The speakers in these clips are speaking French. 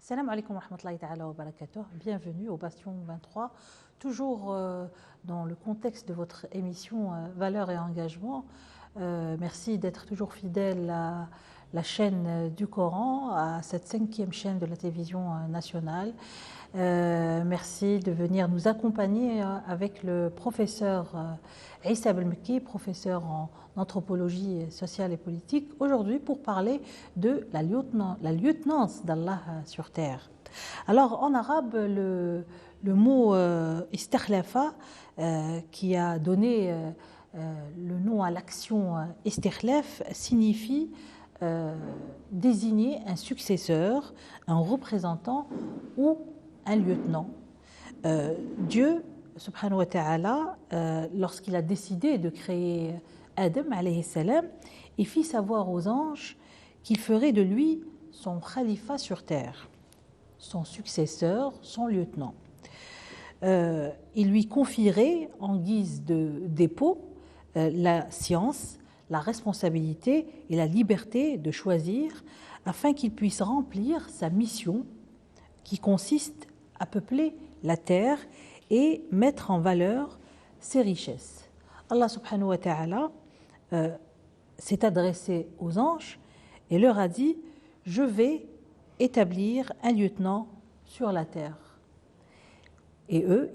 Salam alaikum wa rahmatullahi ta'ala wa barakatuh. Bienvenue au Bastion 23, toujours dans le contexte de votre émission Valeurs et Engagement. Merci d'être toujours fidèle à la chaîne du Coran, à cette 5e chaîne de la télévision nationale. Merci de venir nous accompagner avec le professeur Issa Belmekki, professeur en anthropologie sociale et politique, aujourd'hui pour parler de la lieutenance d'Allah sur terre. Alors en arabe, le mot istikhlafa qui a donné le nom à l'action istikhlaf signifie désigner un successeur, un représentant ou un lieutenant. Dieu, subhanahu wa ta'ala, lorsqu'il a décidé de créer Adam, alayhi salam, il fit savoir aux anges qu'il ferait de lui son khalifa sur terre, son successeur, son lieutenant. Il lui confierait en guise de dépôt la science, la responsabilité et la liberté de choisir afin qu'il puisse remplir sa mission qui consiste à peupler la terre et mettre en valeur ses richesses. Allah subhanahu wa ta'ala s'est adressé aux anges et leur a dit « Je vais établir un lieutenant sur la terre ». Et eux,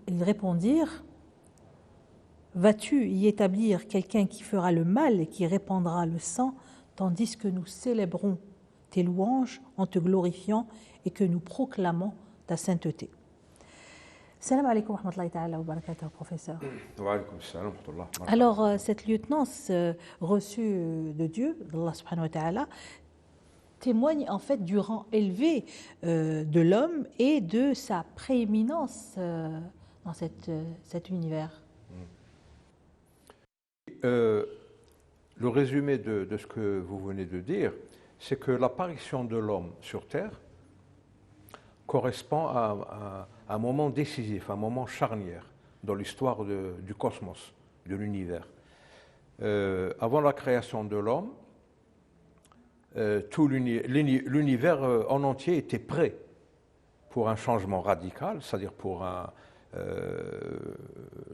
ils répondirent « Vas-tu y établir quelqu'un qui fera le mal et qui répandra le sang, tandis que nous célébrons tes louanges en te glorifiant et que nous proclamons ta sainteté ». Salam alaikum wa rahmatullahi ta'ala wa barakatuh, professeur. Wa alaikum salam wa rahmatullah. Alors, cette lieutenance reçue de Dieu, d'Allah subhanahu wa ta'ala, témoigne en fait du rang élevé de l'homme et de sa prééminence dans cet univers. Le résumé de ce que vous venez de dire, c'est que l'apparition de l'homme sur Terre correspond à un moment décisif, un moment charnière dans l'histoire du cosmos, de l'univers. Avant la création de l'homme, tout l'univers en entier était prêt pour un changement radical, c'est-à-dire pour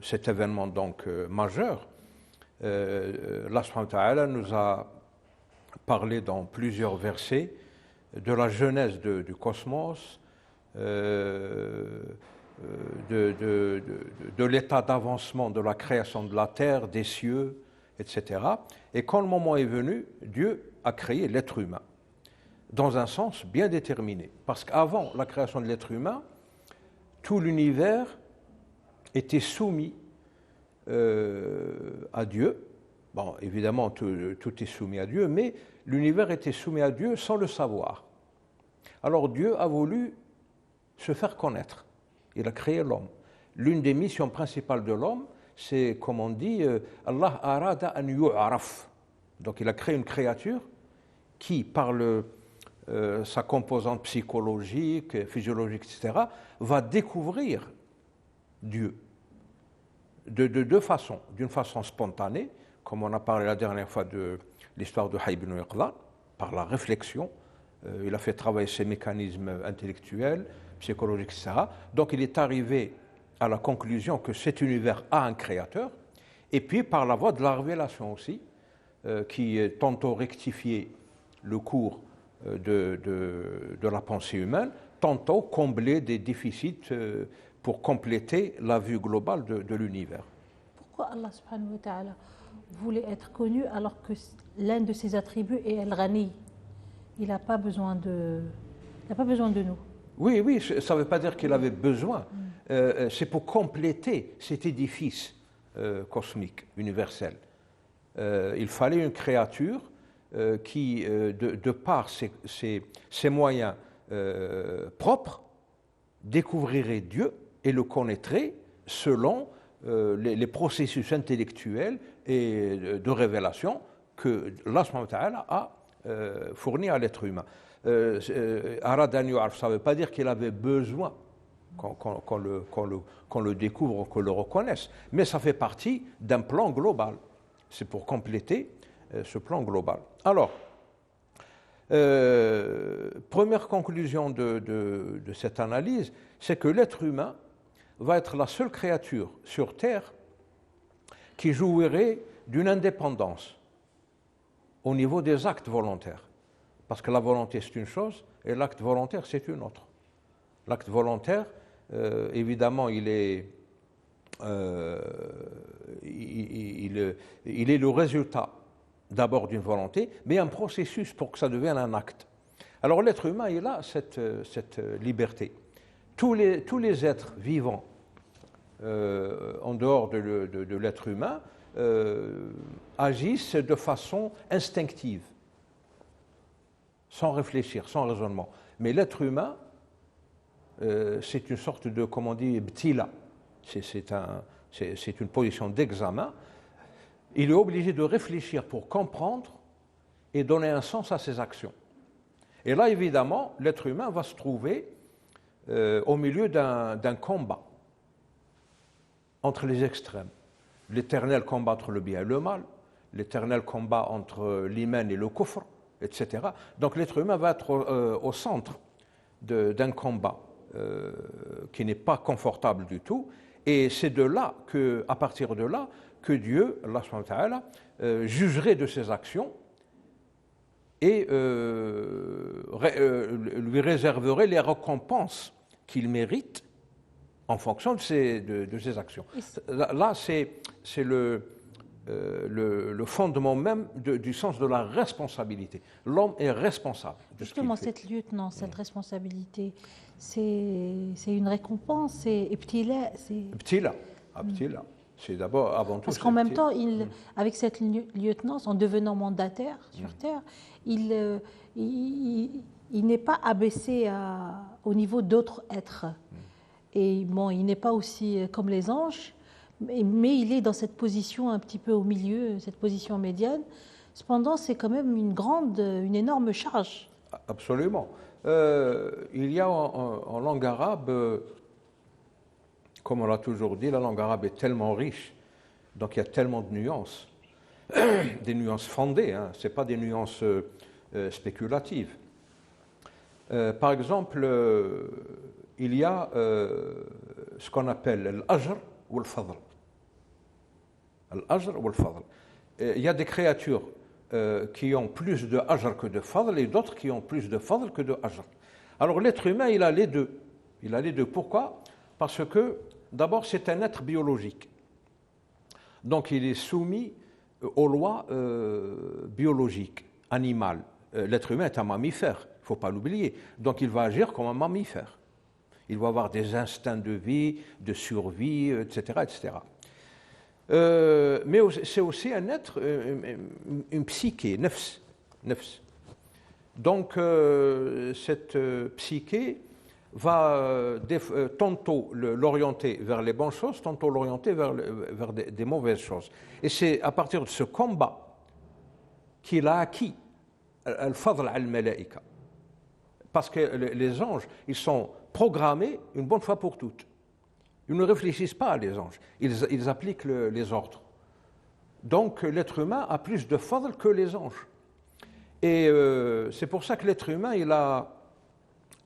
cet événement donc majeur. Allah subhanahu wa ta'ala nous a parlé dans plusieurs versets de la genèse du cosmos, de l'état d'avancement de la création de la terre, des cieux, etc. Et quand le moment est venu, Dieu a créé l'être humain, dans un sens bien déterminé. Parce qu'avant la création de l'être humain, tout l'univers était soumis à Dieu. Bon, évidemment, tout est soumis à Dieu, mais l'univers était soumis à Dieu sans le savoir. Alors Dieu a voulu se faire connaître. Il a créé l'homme. L'une des missions principales de l'homme, c'est, comme on dit, Allah arada an yu'araf. Donc il a créé une créature qui, par sa composante psychologique, physiologique, etc., va découvrir Dieu de deux façons. D'une façon spontanée, comme on a parlé la dernière fois de l'histoire de Hayy ibn Iqdad, par la réflexion. Il a fait travailler ses mécanismes intellectuels, psychologiques, etc. Donc il est arrivé à la conclusion que cet univers a un créateur, et puis par la voie de la révélation aussi, qui tantôt rectifiait le cours de la pensée humaine, tantôt combler des déficits pour compléter la vue globale de l'univers. Pourquoi Allah subhanahu wa ta'ala voulait être connu alors que l'un de ses attributs est Al-Ghani? Il n'a pas besoin de nous. Oui, ça ne veut pas dire qu'il avait besoin. C'est pour compléter cet édifice cosmique, universel. Il fallait une créature qui, de par ses moyens propres, découvrirait Dieu et le connaîtrait selon les processus intellectuels et de révélation que Allah subhanahu wa ta'ala a fourni à l'être humain. Aradan yu'araf, ça ne veut pas dire qu'il avait besoin qu'on le découvre, qu'on le reconnaisse, mais ça fait partie d'un plan global. C'est pour compléter ce plan global. Alors, Première conclusion de cette analyse, c'est que l'être humain va être la seule créature sur Terre qui jouirait d'une indépendance au niveau des actes volontaires. Parce que la volonté, c'est une chose, et l'acte volontaire, c'est une autre. L'acte volontaire, évidemment, il est le résultat d'abord d'une volonté, mais un processus pour que ça devienne un acte. Alors l'être humain, il a cette liberté. Tous les êtres vivants en dehors de l'être humain agissent de façon instinctive, sans réfléchir, sans raisonnement. Mais l'être humain, c'est une sorte de, comme on dit, btila. C'est une position d'examen. Il est obligé de réfléchir pour comprendre et donner un sens à ses actions. Et là, évidemment, l'être humain va se trouver au milieu d'un combat entre les extrêmes. L'éternel combat entre le bien et le mal, l'éternel combat entre l'iman et le kufr, etc. Donc l'être humain va être au centre d'un combat qui n'est pas confortable du tout. Et c'est à partir de là, que Dieu, Allah subhanahu wa ta'ala, jugerait de ses actions et lui réserverait les récompenses qu'il mérite en fonction de ses actions. Là, c'est le fondement même du sens de la responsabilité. L'homme est responsable de Justement, ce qu'il fait. cette lieutenant, cette responsabilité, c'est une récompense, c'est ibtila. Ibtila. C'est d'abord, avant tout. Parce qu'en même temps, avec cette lieutenance, en devenant mandataire sur Terre, il n'est pas abaissé au niveau d'autres êtres. Et bon, il n'est pas aussi comme les anges, mais il est dans cette position un petit peu au milieu, cette position médiane. Cependant, c'est quand même une énorme charge. Absolument. Il y a en langue arabe, comme on l'a toujours dit, la langue arabe est tellement riche, donc il y a tellement de nuances, des nuances fondées, hein, ce n'est pas des nuances spéculatives. Par exemple, il y a ce qu'on appelle l'ajr ou le fadl. L'ajr ou le fadl. Il y a des créatures qui ont plus de ajr que de fadl et d'autres qui ont plus de fadl que de ajr. Alors l'être humain, il a les deux. Il a les deux. Pourquoi? Parce que d'abord, c'est un être biologique. Donc il est soumis aux lois biologiques, animales. L'être humain est un mammifère, il ne faut pas l'oublier. Donc il va agir comme un mammifère. Il va avoir des instincts de vie, de survie, etc. etc. Mais c'est aussi un être, une psyché, nefs. Donc cette psyché va tantôt l'orienter vers les bonnes choses, tantôt l'orienter vers des mauvaises choses. Et c'est à partir de ce combat qu'il a acquis al-fadl al-malaïka. Parce que les anges, ils sont programmés une bonne fois pour toutes. Ils ne réfléchissent pas, les anges. Ils appliquent les ordres. Donc l'être humain a plus de fadl que les anges. Et c'est pour ça que l'être humain, il a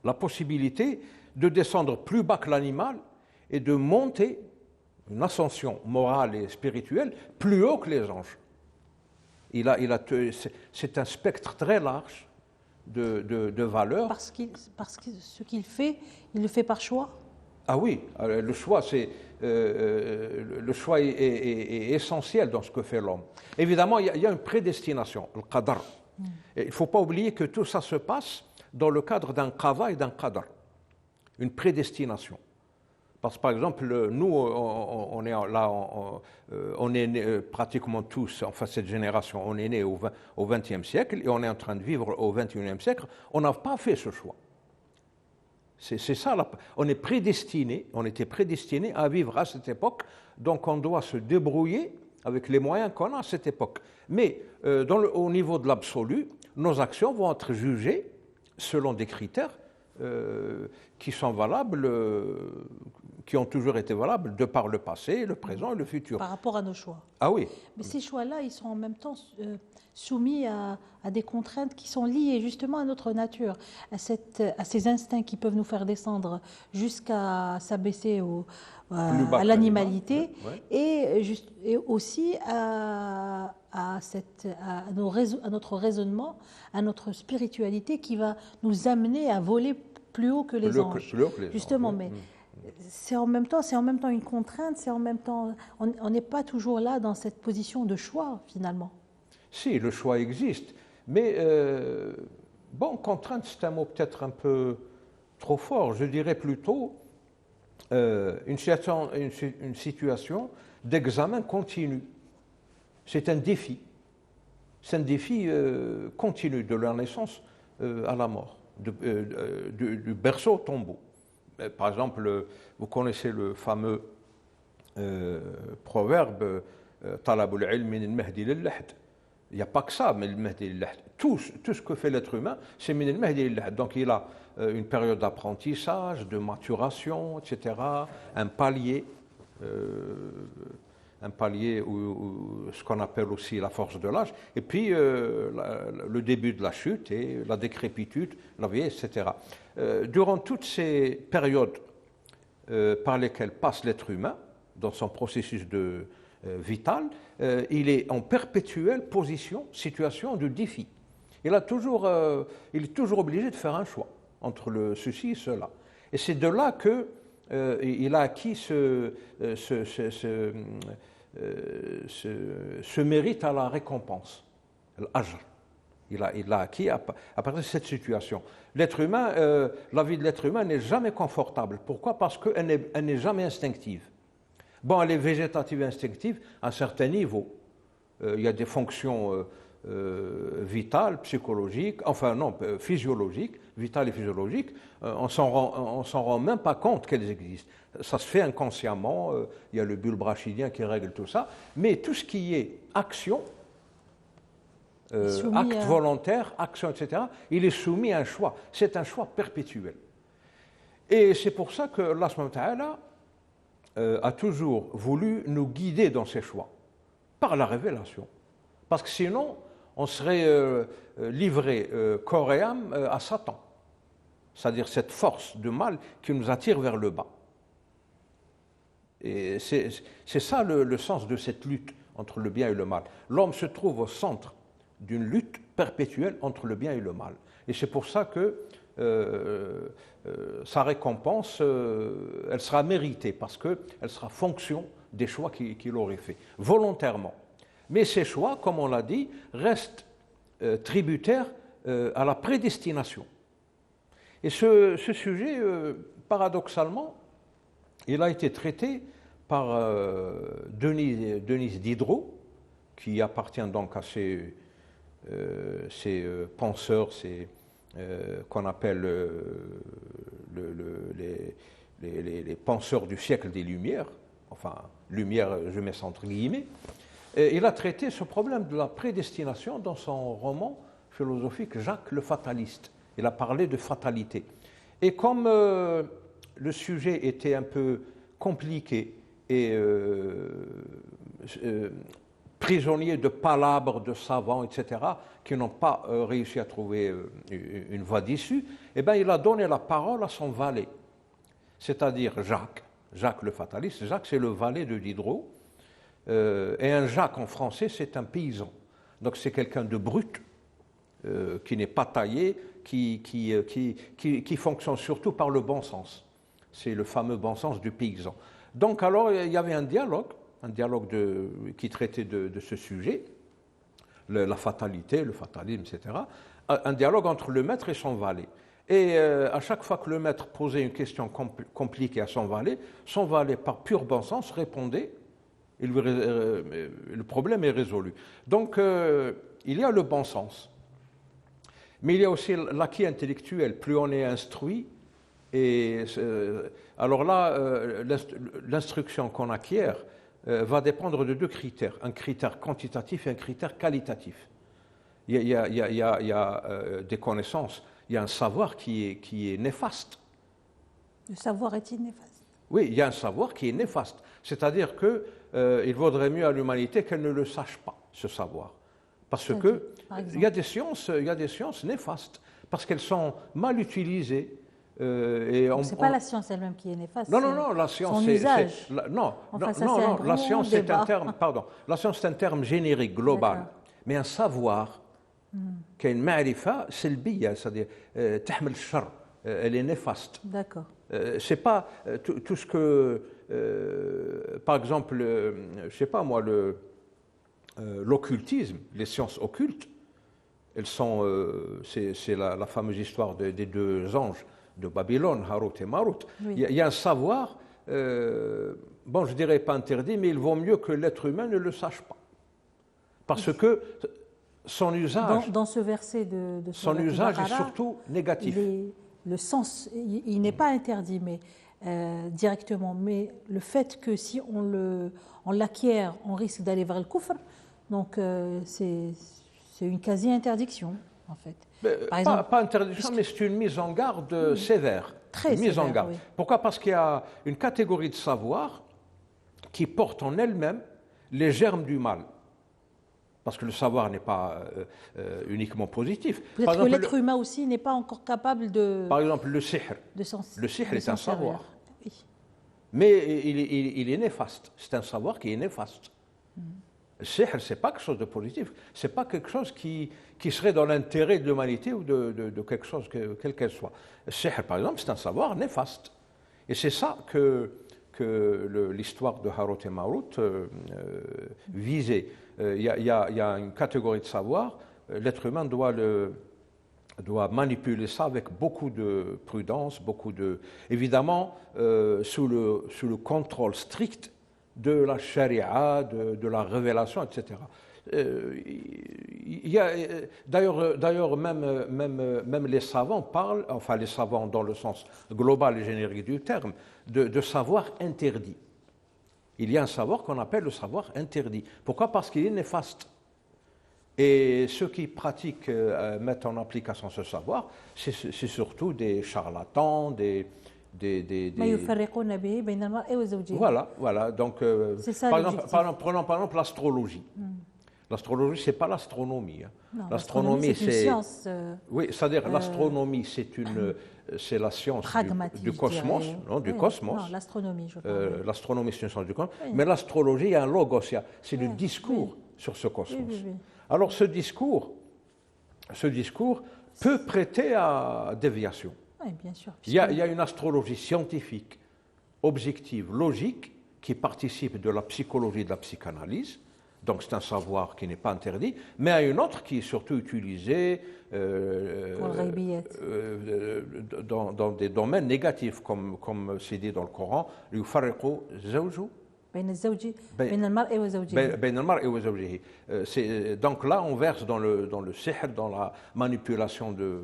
la possibilité de descendre plus bas que l'animal et de monter une ascension morale et spirituelle plus haut que les anges. C'est un spectre très large de valeurs. Parce que ce qu'il fait, il le fait par choix. Ah oui, le choix, le choix est essentiel dans ce que fait l'homme. Évidemment, il y a une prédestination, le qadar. Et il ne faut pas oublier que tout ça se passe dans le cadre d'un qada et d'un qadar, une prédestination. Parce que par exemple, nous, on est là, on est né, pratiquement tous, enfin cette génération, on est né au XXe siècle et on est en train de vivre au XXIe siècle. On n'a pas fait ce choix. C'est ça, on est prédestiné, on était prédestiné à vivre à cette époque, donc on doit se débrouiller avec les moyens qu'on a à cette époque. Mais au niveau de l'absolu, nos actions vont être jugées selon des critères qui sont valables qui ont toujours été valables de par le passé, le présent et le futur. Par rapport à nos choix. Ah oui. Mais ces choix-là, ils sont en même temps soumis à des contraintes qui sont liées justement à notre nature, à ces instincts qui peuvent nous faire descendre jusqu'à s'abaisser à l'animalité, et aussi à notre raisonnement, à notre spiritualité qui va nous amener à voler plus haut que les anges. Plus haut que les justement, anges, mais c'est en même temps une contrainte, c'est en même temps, on n'est pas toujours là dans cette position de choix finalement. Si, le choix existe, mais bon, contrainte, c'est un mot peut-être un peu trop fort. Je dirais plutôt une situation d'examen continu. C'est un défi. C'est un défi continu de leur naissance à la mort, du berceau au tombeau. Par exemple, vous connaissez le fameux proverbe Talabul ilm min al-mahdi lil-lahd. Il n'y a pas que ça, mais le mahdi lil-lahd. Tout ce que fait l'être humain, c'est min al-mahdi lil-lahd. Donc il a une période d'apprentissage, de maturation, etc. Un palier ou ce qu'on appelle aussi la force de l'âge, et puis le début de la chute et la décrépitude, la vieillesse, etc. Durant toutes ces périodes par lesquelles passe l'être humain, dans son processus vital, il est en perpétuelle situation de défi. Il est toujours obligé de faire un choix entre ceci et cela. Et c'est de là qu'il a acquis ce mérite à la récompense, l'ajr. Il l'a acquis à partir de cette situation. L'être humain, la vie de l'être humain n'est jamais confortable. Pourquoi? Parce qu'elle n'est jamais instinctive. Bon, elle est végétative et instinctive à un certain niveau. Il y a des fonctions vitales, psychologiques, enfin non, physiologiques, vitales et physiologiques. On s'en rend même pas compte qu'elles existent. Ça se fait inconsciemment. Il y a le bulbe rachidien qui règle tout ça. Mais tout ce qui est action, acte volontaire, action, etc., il est soumis à un choix. C'est un choix perpétuel. Et c'est pour ça que Allah subhanahu wa ta'ala a toujours voulu nous guider dans ses choix, par la révélation. Parce que sinon, on serait livré corps et âme à Satan. C'est-à-dire cette force de mal qui nous attire vers le bas. Et c'est ça le sens de cette lutte entre le bien et le mal. L'homme se trouve au centre d'une lutte perpétuelle entre le bien et le mal. Et c'est pour ça que sa récompense, elle sera méritée, parce qu'elle sera fonction des choix qu'il aurait fait, volontairement. Mais ces choix, comme on l'a dit, restent tributaires à la prédestination. Et ce sujet, paradoxalement, il a été traité par Denise Diderot, qui appartient donc à ces penseurs, qu'on appelle les penseurs du siècle des Lumières, enfin, Lumière, je mets ça entre guillemets. Et il a traité ce problème de la prédestination dans son roman philosophique Jacques le Fataliste. Il a parlé de fatalité. Et comme le sujet était un peu compliqué et prisonnier de palabres de savants, etc., qui n'ont pas réussi à trouver une voie d'issue, eh bien, il a donné la parole à son valet, c'est-à-dire Jacques le Fataliste. Jacques, c'est le valet de Diderot. Et un Jacques en français, c'est un paysan. Donc c'est quelqu'un de brut, qui n'est pas taillé, qui fonctionne surtout par le bon sens. C'est le fameux bon sens du paysan. Donc alors, il y avait un dialogue qui traitait de ce sujet, la fatalité, le fatalisme, etc. Un dialogue entre le maître et son valet. Et à chaque fois que le maître posait une question compliquée à son valet, par pur bon sens, répondait. Le problème est résolu. Donc, il y a le bon sens. Mais il y a aussi l'acquis intellectuel. Plus on est instruit, alors là, l'instruction qu'on acquiert va dépendre de deux critères. Un critère quantitatif et un critère qualitatif. Il y a des connaissances, il y a un savoir qui est néfaste. Le savoir est-il néfaste? Oui, il y a un savoir qui est néfaste. C'est-à-dire qu'il vaudrait mieux à l'humanité qu'elle ne le sache pas, ce savoir. Parce que il y a des sciences néfastes, parce qu'elles sont mal utilisées. Ce n'est pas la science elle-même qui est néfaste. Non, la science, son usage. La science, c'est un terme, pardon, la science, c'est un terme générique, global. Mais un savoir, qui a une ma'rifa, salbiya, c'est-à-dire, tahmel shar, elle est néfaste. D'accord. C'est pas tout ce que, par exemple, je sais pas moi, l'occultisme, les sciences occultes, elles sont, c'est la fameuse histoire des deux anges de Babylone, Harut et Marut. Oui. Il y a un savoir, bon, je dirais pas interdit, mais il vaut mieux que l'être humain ne le sache pas, parce que son usage, dans ce verset de son usage est surtout négatif. Le sens, il n'est pas interdit, mais directement. Mais le fait que si on l'acquiert, on risque d'aller vers le kufr, donc c'est une quasi-interdiction, en fait. Par exemple, pas interdiction, mais c'est une mise en garde sévère. Très mise sévère, en garde. Oui. Pourquoi? Parce qu'il y a une catégorie de savoir qui porte en elle-même les germes du mal. Parce que le savoir n'est pas uniquement positif. Peut-être que l'être humain aussi n'est pas encore capable de... Par exemple, le sihr. Le sihr est un savoir. Oui. Mais il est néfaste. C'est un savoir qui est néfaste. Le sihr, ce n'est pas quelque chose de positif. Ce n'est pas quelque chose qui serait dans l'intérêt de l'humanité ou de quelque chose, quelle qu'elle soit. Le sihr, par exemple, c'est un savoir néfaste. Et c'est ça que l'histoire de Harut et Marut visait. Il y a une catégorie de savoir, l'être humain doit manipuler ça avec beaucoup de prudence, évidemment sous le contrôle strict de la charia, de la révélation, etc. D'ailleurs, même les savants parlent, enfin les savants dans le sens global et générique du terme, de savoir interdit. Il y a un savoir qu'on appelle le savoir interdit. Pourquoi? Parce qu'il est néfaste. Et ceux qui pratiquent, mettent en application ce savoir, c'est surtout des charlatans, Voilà. Donc, prenons par exemple l'astrologie. L'astrologie, ce n'est pas l'astronomie. Non, l'astronomie, c'est une science. Oui, c'est-à-dire l'astronomie, c'est la science du cosmos. Du cosmos. Non, l'astronomie, je parle. L'astronomie, c'est une science du cosmos. Oui. Mais l'astrologie, il y a un logos, c'est le discours sur ce cosmos. Oui. Alors, ce discours peut prêter à déviation. Oui, bien sûr. Il y a une astrologie scientifique, objective, logique, qui participe de la psychologie et de la psychanalyse. Donc c'est un savoir qui n'est pas interdit, mais à une autre qui est surtout utilisée dans des domaines négatifs, comme c'est dit dans le Coran, donc là, on verse dans le sihr, dans la manipulation de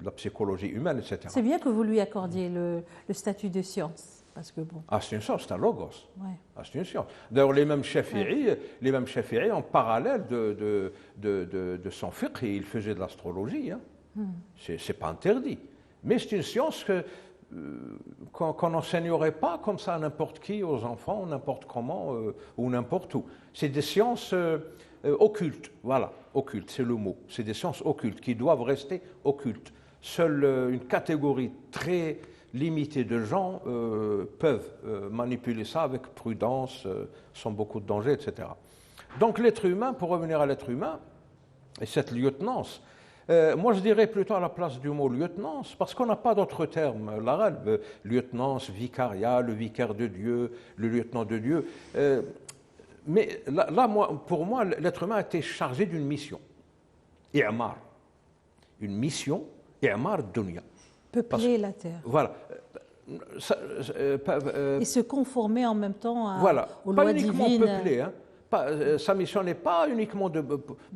la psychologie humaine, etc. C'est bien que vous lui accordiez le statut de science. Parce que bon. C'est une science, c'est un logos. Ouais. C'est une science. D'ailleurs, les mêmes Shafi'i, en parallèle de son fiqh, il faisait de l'astrologie. C'est pas interdit. Mais c'est une science qu'on n'enseignerait pas comme ça à n'importe qui, aux enfants, n'importe comment ou n'importe où. C'est des sciences occultes. Voilà, occultes, c'est le mot. C'est des sciences occultes qui doivent rester occultes. Seule une catégorie très limitée de gens peuvent manipuler ça avec prudence, sans beaucoup de danger, etc. Donc l'être humain, pour revenir à l'être humain, et cette lieutenance, moi je dirais plutôt à la place du mot lieutenance, parce qu'on n'a pas d'autre terme. L'arabe, lieutenance, vicariat, le vicaire de Dieu, le lieutenant de Dieu. Mais là, pour moi, l'être humain a été chargé d'une mission. I'mar. Une mission, I'mar dunya. Peupler la terre. Voilà. Et se conformer en même temps aux lois divines. Pas uniquement peupler. Sa mission n'est pas uniquement de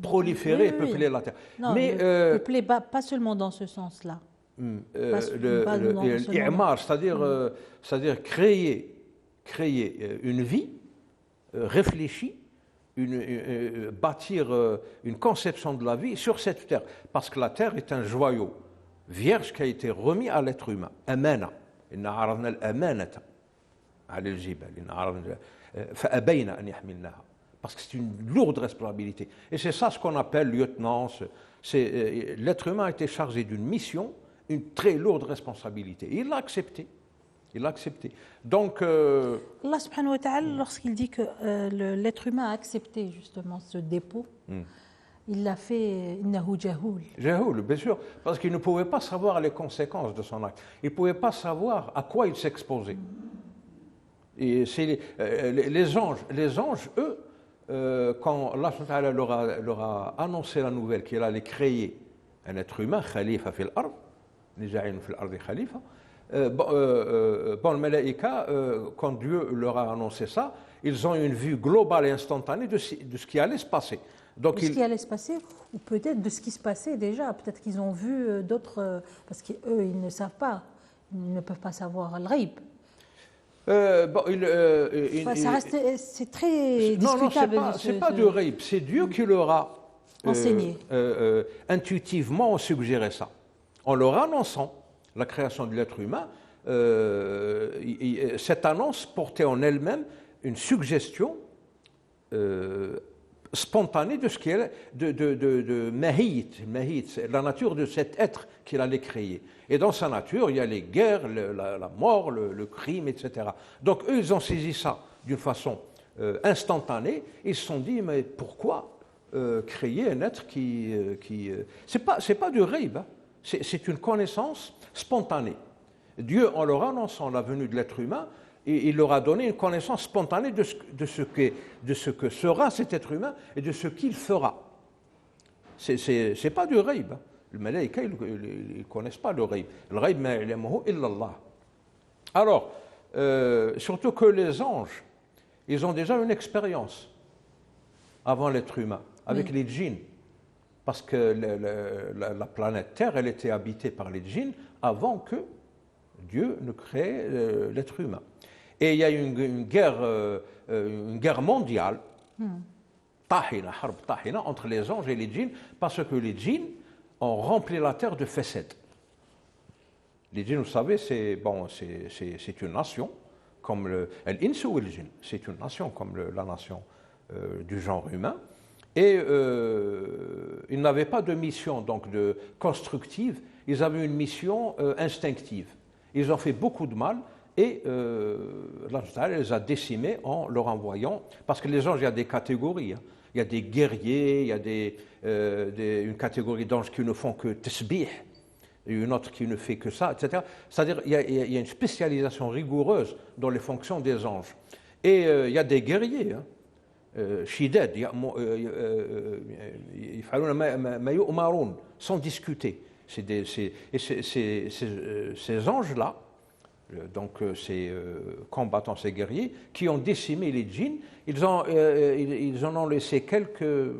proliférer et peupler la terre. Non, mais peupler, pas seulement dans ce sens-là. L'I'mar, c'est-à-dire créer une vie réfléchie, bâtir une conception de la vie sur cette terre. Parce que la terre est un joyau vierge qui a été remis à l'être humain, amana. إنا عرضنا الأمانة على الجبال إنا عرضنا فأبين أن يحملنها. Parce que c'est une lourde responsabilité. Et c'est ça ce qu'on appelle lieutenant. L'être humain a été chargé d'une mission, une très lourde responsabilité. Et il l'a accepté. Il l'a accepté. Donc, Allah subhanahu wa ta'ala, lorsqu'il dit que l'être humain a accepté justement ce dépôt, il l'a fait innahu jahoul. Jahoul, bien sûr, parce qu'il ne pouvait pas savoir les conséquences de son acte. Il ne pouvait pas savoir à quoi il s'exposait. Et c'est les anges, eux, quand Allah subhanahu wa ta'ala leur a annoncé la nouvelle qu'il allait créer un être humain, khalifa fil ard, nija'in fil ardi khalifa, bon, le malaïka, quand Dieu leur a annoncé ça, ils ont une vue globale et instantanée de ce qui allait se passer. Donc, de ce qui allait se passer, ou peut-être de ce qui se passait déjà. Peut-être qu'ils ont vu d'autres, parce qu'eux, ils ne savent pas, ils ne peuvent pas savoir le ghaib. C'est très discutable. Non, c'est pas du ghaib, c'est Dieu qui leur a enseigné. Intuitivement suggéré ça. En leur annonçant la création de l'être humain, cette annonce portait en elle-même une suggestion spontanée de ce qui est de mahit, la nature de cet être qu'il allait créer. Et dans sa nature, il y a les guerres, la mort, le crime, etc. Donc eux, ils ont saisi ça d'une façon instantanée. Ils se sont dit, mais pourquoi créer un être qui c'est pas du ghaib, hein. C'est une connaissance spontanée. Dieu, en leur annonçant la venue de l'être humain, il leur a donné une connaissance spontanée de ce que sera cet être humain et de ce qu'il fera. C'est pas du ghaib, hein. Les malaïka, ils ne connaissent pas le ghaib. Le ghaib, ma ya'lamuhu illa Allah. Alors, surtout que les anges, ils ont déjà une expérience avant l'être humain, avec les djinns. Parce que la planète Terre, elle était habitée par les djinns avant que Dieu ne crée l'être humain. Et il y a une guerre mondiale, tahina, harb tahina, entre les anges et les djinns, parce que les djinns ont rempli la terre de faisceaux. Les djinns, vous savez, c'est une nation, comme l'ins ou le djinn, c'est une nation comme la nation du genre humain. Et ils n'avaient pas de mission donc constructive, ils avaient une mission instinctive. Ils ont fait beaucoup de mal et Allah les a décimés en leur envoyant, parce que les anges, il y a des catégories, hein. Il y a des guerriers, il y a une catégorie d'anges qui ne font que tasbih, et une autre qui ne fait que ça, etc. C'est-à-dire il y a une spécialisation rigoureuse dans les fonctions des anges. Et il y a des guerriers, hein. Shidad, sans discuter. Ces anges-là, donc ces combattants, ces guerriers, qui ont décimé les djinns, ils en ont laissé quelques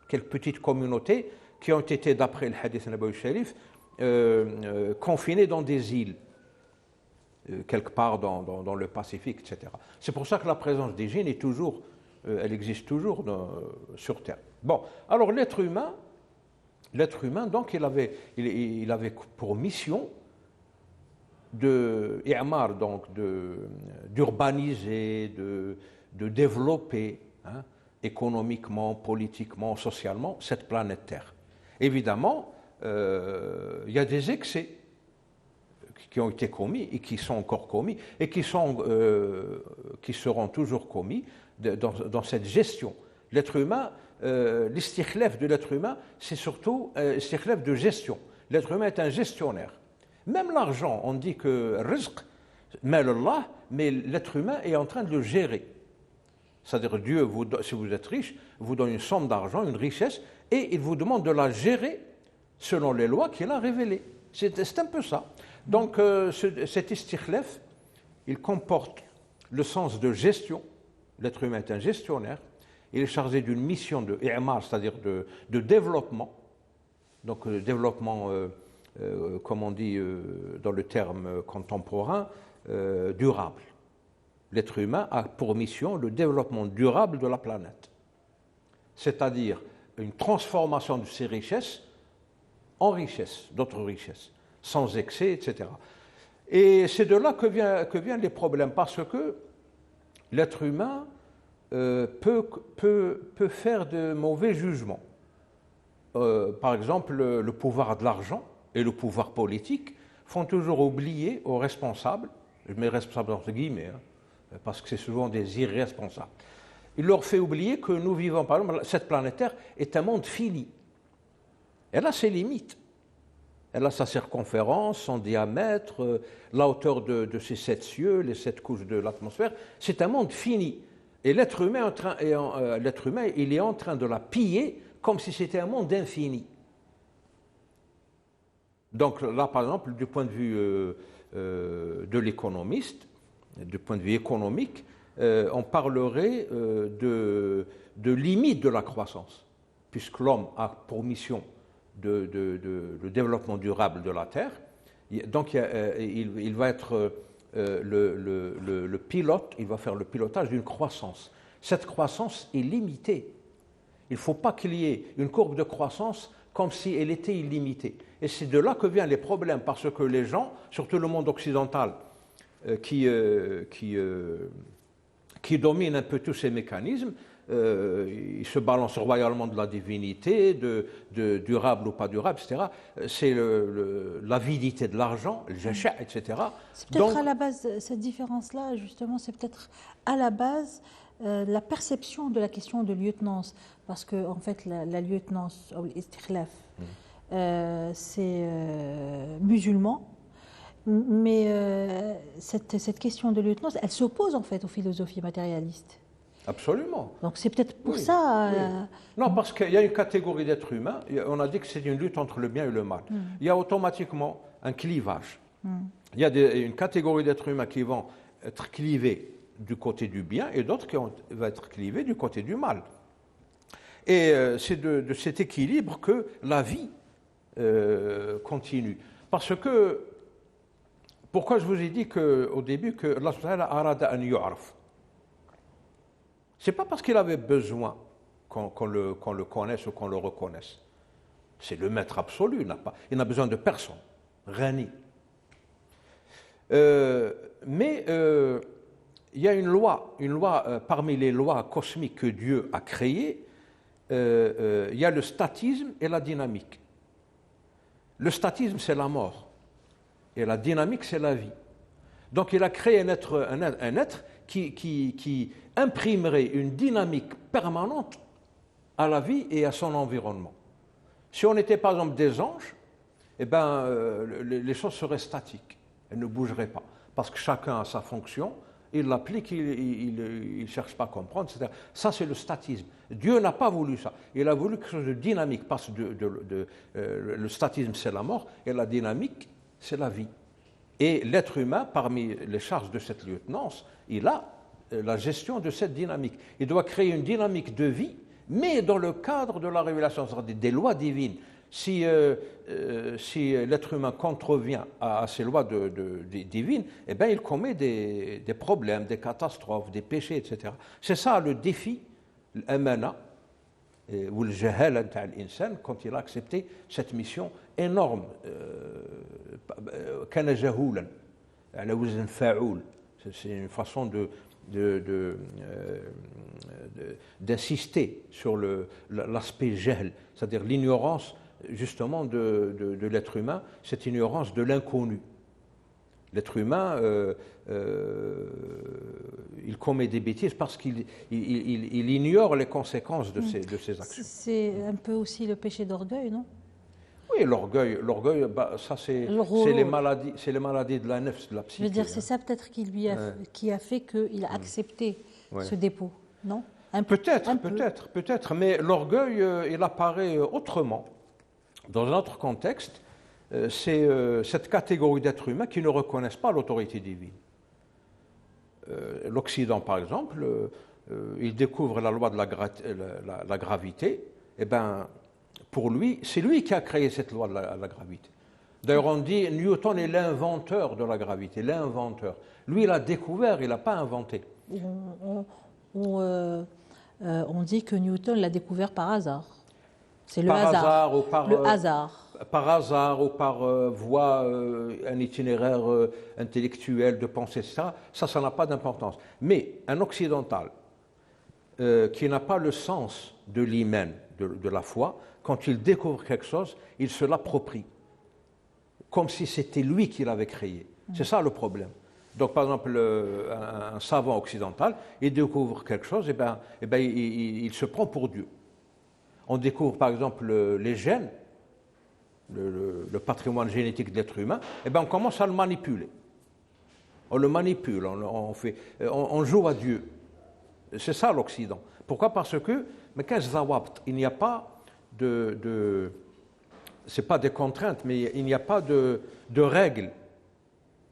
petites communautés qui ont été, d'après le hadith Nabawi Sharif, confinés dans des îles, quelque part dans le Pacifique, etc. C'est pour ça que la présence des djinns est toujours, elle existe toujours sur Terre. Bon, alors l'être humain, donc, il avait pour mission d'urbaniser, de développer, hein, économiquement, politiquement, socialement, cette planète Terre. Évidemment, il y a des excès qui ont été commis et qui sont encore commis et qui seront toujours commis dans cette gestion. L'être humain, l'istikhlaf de l'être humain, c'est surtout l'istikhlaf de gestion. L'être humain est un gestionnaire. Même l'argent, on dit que rizq, mal Allah, mais l'être humain est en train de le gérer. C'est-à-dire Dieu, si vous êtes riche, vous donne une somme d'argent, une richesse, et il vous demande de la gérer selon les lois qu'il a révélées. C'est un peu ça. Donc cet istikhlaf, il comporte le sens de gestion. L'être humain est un gestionnaire. Il est chargé d'une mission de i'mar, c'est-à-dire de développement. Donc développement, comme on dit dans le terme contemporain, durable. L'être humain a pour mission le développement durable de la planète. C'est-à-dire une transformation de ses richesses en richesses, d'autres richesses, sans excès, etc. Et c'est de là que viennent les problèmes, parce que l'être humain peut faire de mauvais jugements. Par exemple, le pouvoir de l'argent et le pouvoir politique font toujours oublier aux responsables, je mets responsables entre guillemets, hein, parce que c'est souvent des irresponsables, il leur fait oublier que nous vivons, par exemple, cette planète Terre est un monde fini. Elle a ses limites. Elle a sa circonférence, son diamètre, la hauteur de ses 7 cieux, les 7 couches de l'atmosphère. C'est un monde fini. Et l'être humain, il est en train de la piller comme si c'était un monde infini. Donc là, par exemple, du point de vue de l'économiste, du point de vue économique, on parlerait de limite de la croissance, puisque l'homme a pour mission le développement durable de la Terre. Donc il va être le pilote, il va faire le pilotage d'une croissance. Cette croissance est limitée. Il ne faut pas qu'il y ait une courbe de croissance comme si elle était illimitée. Et c'est de là que viennent les problèmes, parce que les gens, surtout le monde occidental, qui domine un peu tous ces mécanismes, il se balance royalement de la divinité, de durable ou pas durable, etc. C'est l'avidité de l'argent, le jacha, etc. C'est peut-être à la base, cette différence-là, justement, c'est peut-être à la base la perception de la question de lieutenance. Parce que, en fait, la lieutenance, ou l'istikhlaf, c'est musulman. Mais cette question de lieutenance, elle s'oppose en fait aux philosophies matérialistes. Absolument. Donc c'est peut-être pour ça. Oui. Non, parce qu'il y a une catégorie d'êtres humains, on a dit que c'est une lutte entre le bien et le mal. Il y a automatiquement un clivage. Il y a une catégorie d'êtres humains qui vont être clivés du côté du bien et d'autres qui vont être clivés du côté du mal. Et c'est de cet équilibre que la vie continue. Parce que, pourquoi je vous ai dit au début que Allah subhanahu wa ta'ala arada an yu'raf. Ce n'est pas parce qu'il avait besoin qu'on le connaisse ou qu'on le reconnaisse. C'est le maître absolu, il n'a besoin de personne, Rani. Mais il y a une loi parmi les lois cosmiques que Dieu a créées, il y a le statisme et la dynamique. Le statisme, c'est la mort, et la dynamique, c'est la vie. Donc il a créé un être qui imprimerait une dynamique permanente à la vie et à son environnement. Si on était par exemple des anges, eh ben, les choses seraient statiques, elles ne bougeraient pas, parce que chacun a sa fonction, il l'applique, il ne cherche pas à comprendre, etc. Ça, c'est le statisme. Dieu n'a pas voulu ça. Il a voulu quelque chose de dynamique, parce que le statisme, c'est la mort, et la dynamique, c'est la vie. Et l'être humain, parmi les charges de cette lieutenance, il a la gestion de cette dynamique. Il doit créer une dynamique de vie, mais dans le cadre de la révélation, c'est-à-dire des lois divines. Si l'être humain contrevient à ces lois divines, eh bien, il commet des problèmes, des catastrophes, des péchés, etc. C'est ça le défi, l'amana, ou le jahala de l'insan, quand il a accepté cette mission énorme. Kana jahoulan, ala wazn fa'oul. C'est une façon d'insister sur l'aspect jahl, c'est-à-dire l'ignorance justement de l'être humain, cette ignorance de l'inconnu. L'être humain, il commet des bêtises parce qu'il ignore les conséquences de ses actions. C'est un peu aussi le péché d'orgueil, non? Oui, l'orgueil, bah, ça c'est les maladies de la nefs, de la psyché. Je veux dire, c'est ça peut-être qui a fait qu'il a accepté ce dépôt, non? Peut-être, mais l'orgueil, il apparaît autrement. Dans un autre contexte, c'est cette catégorie d'êtres humains qui ne reconnaissent pas l'autorité divine. L'Occident, par exemple, il découvre la loi de la gravité, et ben, pour lui, c'est lui qui a créé cette loi de la gravité. D'ailleurs, on dit Newton est l'inventeur de la gravité, l'inventeur. Lui, il a découvert, il n'a pas inventé. On dit que Newton l'a découvert par hasard. C'est le hasard. Le hasard. par hasard ou par voie, un itinéraire intellectuel de pensée, etc., ça n'a pas d'importance. Mais un occidental qui n'a pas le sens de l'iman, de la foi, quand il découvre quelque chose, il se l'approprie, comme si c'était lui qui l'avait créé. C'est ça le problème. Donc, par exemple, un savant occidental, il découvre quelque chose, il se prend pour Dieu. On découvre, par exemple, les gènes, le patrimoine génétique de l'être humain, on commence à le manipuler. On le manipule, on joue à Dieu. C'est ça l'Occident. Pourquoi? Parce que, il n'y a pas c'est pas des contraintes, mais il n'y a pas de règles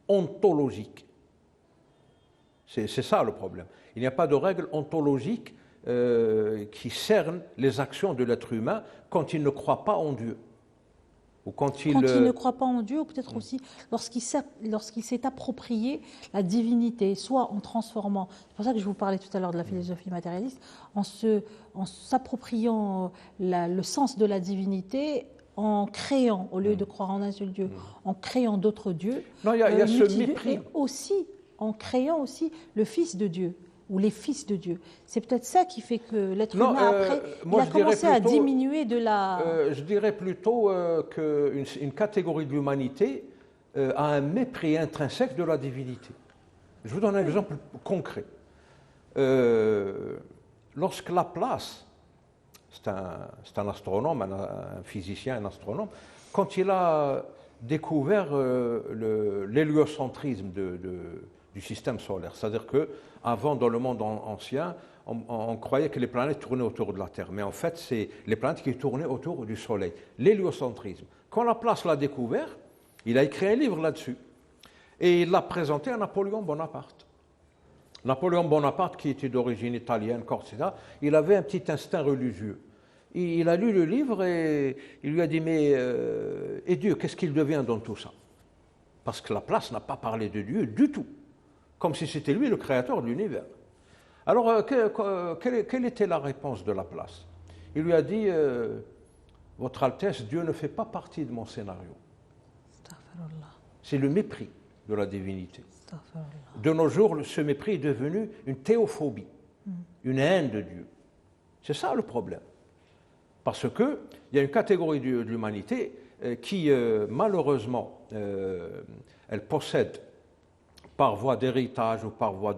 ontologiques. C'est ça le problème. Il n'y a pas de règles ontologiques qui cernent les actions de l'être humain quand il ne croit pas en Dieu. Ou quand il ne croit pas en Dieu, ou peut-être aussi lorsqu'il s'est approprié la divinité, soit en transformant, c'est pour ça que je vous parlais tout à l'heure de la philosophie matérialiste, en s'appropriant le sens de la divinité, en créant, au lieu de croire en un seul Dieu, en créant d'autres dieux. Non, il y a ce mépris. Et aussi en créant aussi le Fils de Dieu, ou les fils de Dieu. C'est peut-être ça qui fait que l'être humain, après, il a commencé à diminuer de la... je dirais plutôt qu'une catégorie de l'humanité a un mépris intrinsèque de la divinité. Je vous donne un exemple concret. Lorsque Laplace, c'est un astronome, un physicien, un astronome, quand il a découvert l'héliocentrisme du système solaire, c'est-à-dire qu'avant, dans le monde ancien, on croyait que les planètes tournaient autour de la Terre, mais en fait, c'est les planètes qui tournaient autour du Soleil. L'héliocentrisme. Quand Laplace l'a découvert, il a écrit un livre là-dessus, et il l'a présenté à Napoléon Bonaparte. Napoléon Bonaparte, qui était d'origine italienne, etc., il avait un petit instinct religieux. Il a lu le livre et il lui a dit « Mais et Dieu, qu'est-ce qu'il devient dans tout ça ?» Parce que Laplace n'a pas parlé de Dieu du tout, comme si c'était lui le créateur de l'univers. Alors, quelle était la réponse de Laplace? Il lui a dit « Votre Altesse, Dieu ne fait pas partie de mon scénario. » C'est le mépris de la divinité. De nos jours, ce mépris est devenu une théophobie, une haine de Dieu. C'est ça le problème. Parce qu'il y a une catégorie de l'humanité qui, malheureusement, elle possède, par voie d'héritage ou par voie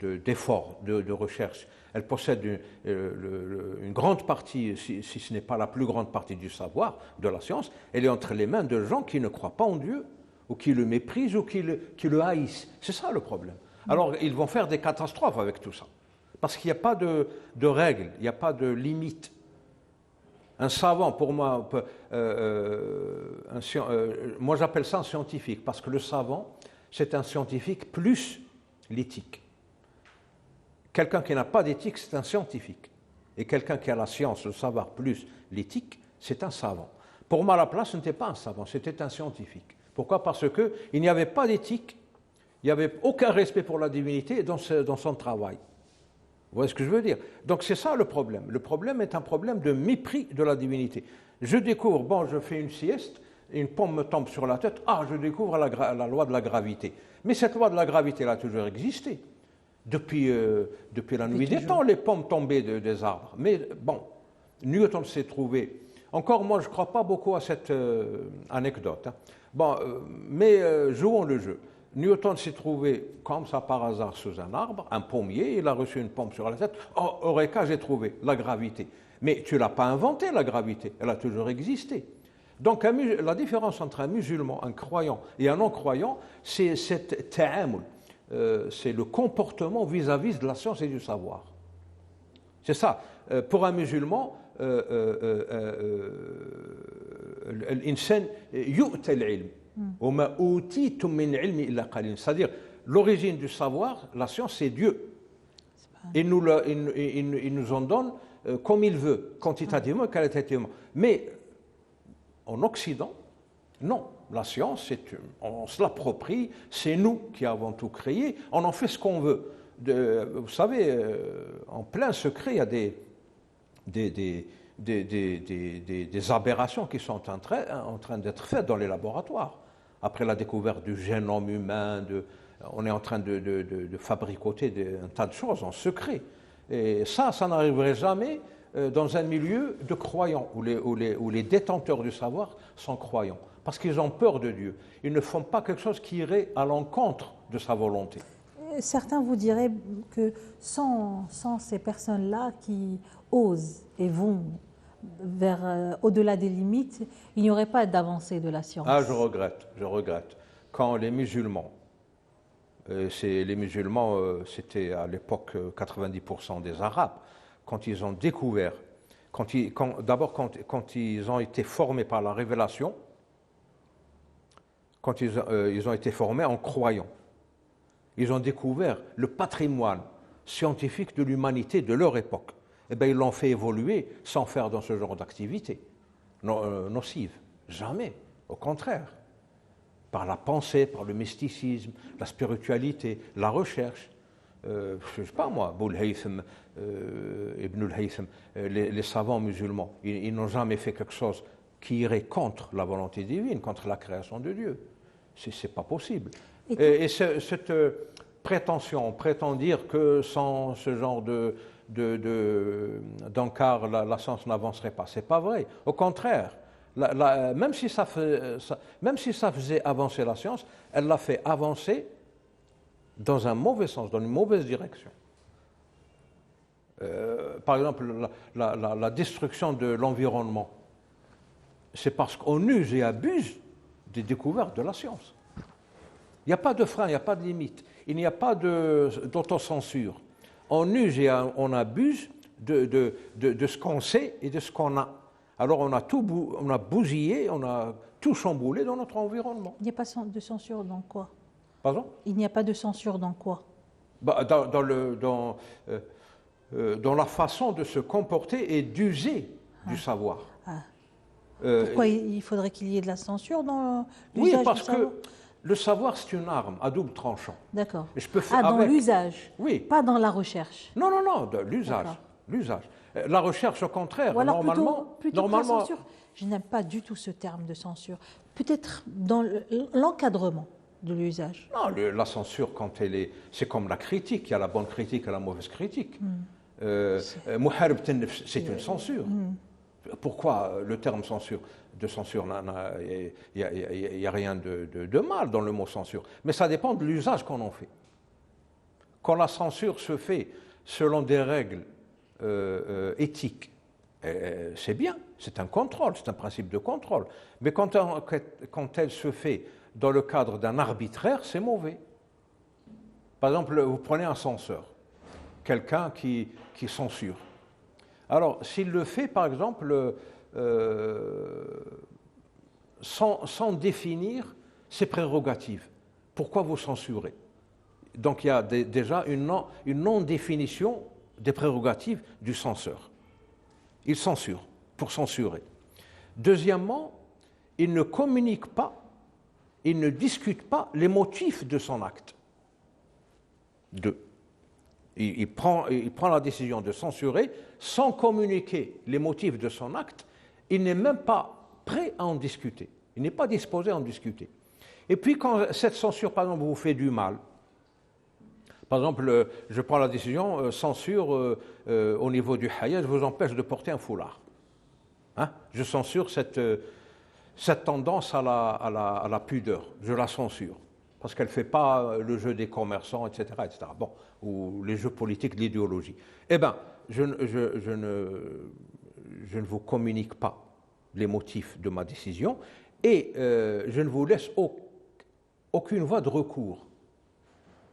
d'effort, de recherche, elle possède une grande partie, si ce n'est pas la plus grande partie du savoir, de la science, elle est entre les mains de gens qui ne croient pas en Dieu, ou qui le méprisent, ou qui le haïssent. C'est ça le problème. Alors, ils vont faire des catastrophes avec tout ça. Parce qu'il n'y a pas de règles, il n'y a pas de limites. Un savant, pour moi, moi j'appelle ça un scientifique, parce que le savant, c'est un scientifique plus l'éthique. Quelqu'un qui n'a pas d'éthique, c'est un scientifique. Et quelqu'un qui a la science, le savoir plus l'éthique, c'est un savant. Pour moi, Laplace n'était pas un savant, c'était un scientifique. Pourquoi? Parce qu'il n'y avait pas d'éthique, il n'y avait aucun respect pour la divinité dans son travail. Vous voyez ce que je veux dire? Donc c'est ça le problème. Le problème est un problème de mépris de la divinité. Je découvre, je fais une sieste, une pomme me tombe sur la tête, je découvre la loi de la gravité. Mais cette loi de la gravité, elle a toujours existé. Depuis la nuit des temps, les pommes tombaient des arbres. Mais bon, Newton s'est trouvé. Encore moi, je ne crois pas beaucoup à cette anecdote. Mais jouons le jeu. Newton s'est trouvé comme ça par hasard sous un arbre, un pommier, il a reçu une pomme sur la tête. Oh, Eureka, j'ai trouvé la gravité. Mais tu ne l'as pas inventée, la gravité, elle a toujours existé. Donc la différence entre un musulman, un croyant et un non-croyant, c'est cette ta'amul, c'est le comportement vis-à-vis de la science et du savoir. C'est ça. Pour un musulman, l'insan yu'ta al-ilm. C'est-à-dire, l'origine du savoir, la science, c'est Dieu. Il nous en donne comme il veut, quantitativement et qualitativement. Mais en Occident, non. La science, on se l'approprie, c'est nous qui avons tout créé, on en fait ce qu'on veut. Vous savez, en plein secret, il y a des aberrations qui sont en train d'être faites dans les laboratoires. Après la découverte du génome humain, on est en train de fabriquer un tas de choses en secret. Et ça n'arriverait jamais dans un milieu de croyants, où les détenteurs du savoir sont croyants. Parce qu'ils ont peur de Dieu. Ils ne font pas quelque chose qui irait à l'encontre de sa volonté. Certains vous diraient que sans ces personnes-là qui osent et vont au-delà des limites, il n'y aurait pas d'avancée de la science. Ah, je regrette. Quand les musulmans, c'était à l'époque 90% des Arabes, quand ils ont découvert, quand ils ont été formés par la révélation, quand ils ont été formés en croyant, ils ont découvert le patrimoine scientifique de l'humanité de leur époque. Eh bien, ils l'ont fait évoluer sans faire dans ce genre d'activité nocive. Jamais. Au contraire. Par la pensée, par le mysticisme, la spiritualité, la recherche. Je ne sais pas moi, Ibn al-Haytham, les savants musulmans, ils n'ont jamais fait quelque chose qui irait contre la volonté divine, contre la création de Dieu. C'est pas possible. Et cette prétention, on prétend dire que sans ce genre d'encart, la science n'avancerait pas. C'est pas vrai. Au contraire, même si ça faisait avancer la science, elle l'a fait avancer dans un mauvais sens, dans une mauvaise direction. Par exemple, la destruction de l'environnement, c'est parce qu'on use et abuse des découvertes de la science. Il n'y a pas de frein, il n'y a pas de limite, il n'y a pas d'autocensure. On use et on abuse de ce qu'on sait et de ce qu'on a. Alors on a bousillé, on a tout chamboulé dans notre environnement. Il n'y a pas de censure dans quoi? Pardon? Il n'y a pas de censure dans quoi? Dans la façon de se comporter et d'user du savoir. Pourquoi il faudrait qu'il y ait de la censure dans l'usage du savoir? Oui, parce que le savoir, c'est une arme à double tranchant. D'accord. Dans l'usage, oui. Pas dans la recherche. Non, l'usage. La recherche, au contraire, ou alors normalement... plutôt que la censure. Je n'aime pas du tout ce terme de censure. Peut-être dans l'encadrement de l'usage. Non, la censure, c'est comme la critique. Il y a la bonne critique et la mauvaise critique. Muharib Tennef, c'est une censure. Pourquoi le terme censure? De censure, il n'y a rien de mal dans le mot censure. Mais ça dépend de l'usage qu'on en fait. Quand la censure se fait selon des règles éthiques, c'est bien, c'est un contrôle, c'est un principe de contrôle. Mais quand elle se fait dans le cadre d'un arbitraire, c'est mauvais. Par exemple, vous prenez un censeur, quelqu'un qui censure. Alors, s'il le fait, par exemple, sans définir ses prérogatives, pourquoi vous censurez? Donc, il y a déjà une non-définition des prérogatives du censeur. Il censure pour censurer. Deuxièmement, il ne communique pas, il ne discute pas les motifs de son acte. Il prend la décision de censurer sans communiquer les motifs de son acte. Il n'est même pas prêt à en discuter. Il n'est pas disposé à en discuter. Et puis quand cette censure, par exemple, vous fait du mal, par exemple, je prends la décision, censure au niveau du haya, je vous empêche de porter un foulard. Je censure cette tendance à la pudeur, je la censure. Parce qu'elle ne fait pas le jeu des commerçants, etc., etc. Bon, ou les jeux politiques de l'idéologie. Eh bien, je ne vous communique pas les motifs de ma décision et je ne vous laisse aucune voie de recours,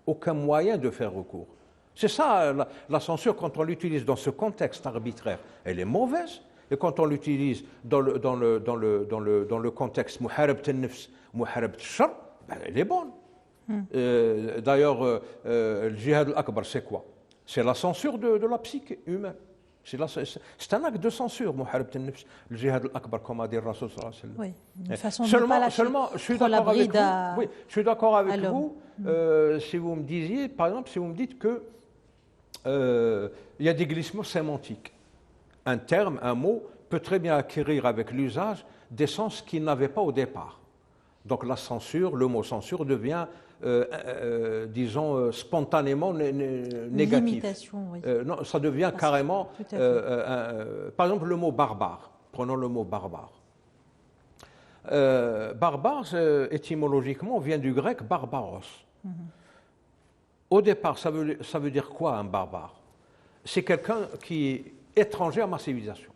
aucun moyen de faire recours. C'est ça, la censure, quand on l'utilise dans ce contexte arbitraire, elle est mauvaise. Et quand on l'utilise dans le contexte muharib al-nafs, muharib al-shar, elle est bonne. D'ailleurs, le jihad al-akbar, c'est quoi? C'est la censure de la psyché humaine. C'est un acte de censure, muharib al-nafs, le jihad al-akbar, comme a dit le Rasul sallallahu alayhi wa sallam. Oui, une façon de ne pas lâcher je suis d'accord avec vous, si vous me disiez, par exemple, si vous me dites que il y a des glissements sémantiques. Un terme, un mot peut très bien acquérir avec l'usage des sens qu'il n'avait pas au départ. Donc la censure, le mot censure devient, disons, spontanément négatif. Limitation, oui. Non, ça devient carrément, tout à fait. par exemple, le mot barbare. Prenons le mot barbare. Barbare, étymologiquement, vient du grec barbaros. Au départ, ça veut dire quoi un barbare? C'est quelqu'un qui est étranger à ma civilisation.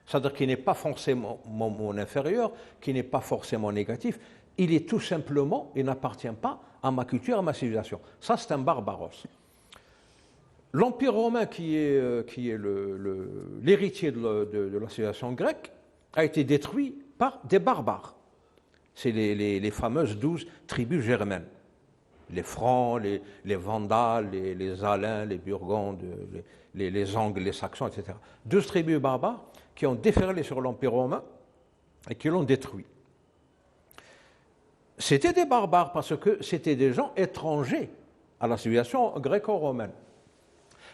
C'est-à-dire qu'il n'est pas forcément mon inférieur, qui n'est pas forcément négatif. Il est tout simplement, il n'appartient pas à ma culture, à ma civilisation. Ça, c'est un barbaros. L'Empire romain, qui est l'héritier de la civilisation grecque, a été détruit par des barbares. C'est les fameuses 12 tribus germaines. Les Francs, les Vandales, les Alains, les Burgondes, les Angles, les Saxons, etc. 12 tribus barbares qui ont déferlé sur l'Empire romain et qui l'ont détruit. C'était des barbares parce que c'était des gens étrangers à la civilisation gréco-romaine.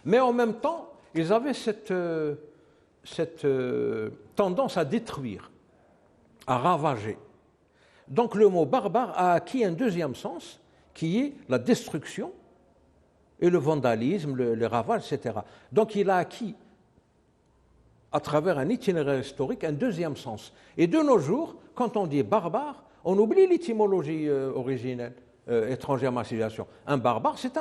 Mais en même temps, ils avaient cette tendance à détruire, à ravager. Donc le mot barbare a acquis un deuxième sens, qui est la destruction et le vandalisme, le ravage, etc. Donc il a acquis, à travers un itinéraire historique, un deuxième sens. Et de nos jours, quand on dit barbare, on oublie l'étymologie originelle, étrangère à ma civilisation. Un barbare, c'est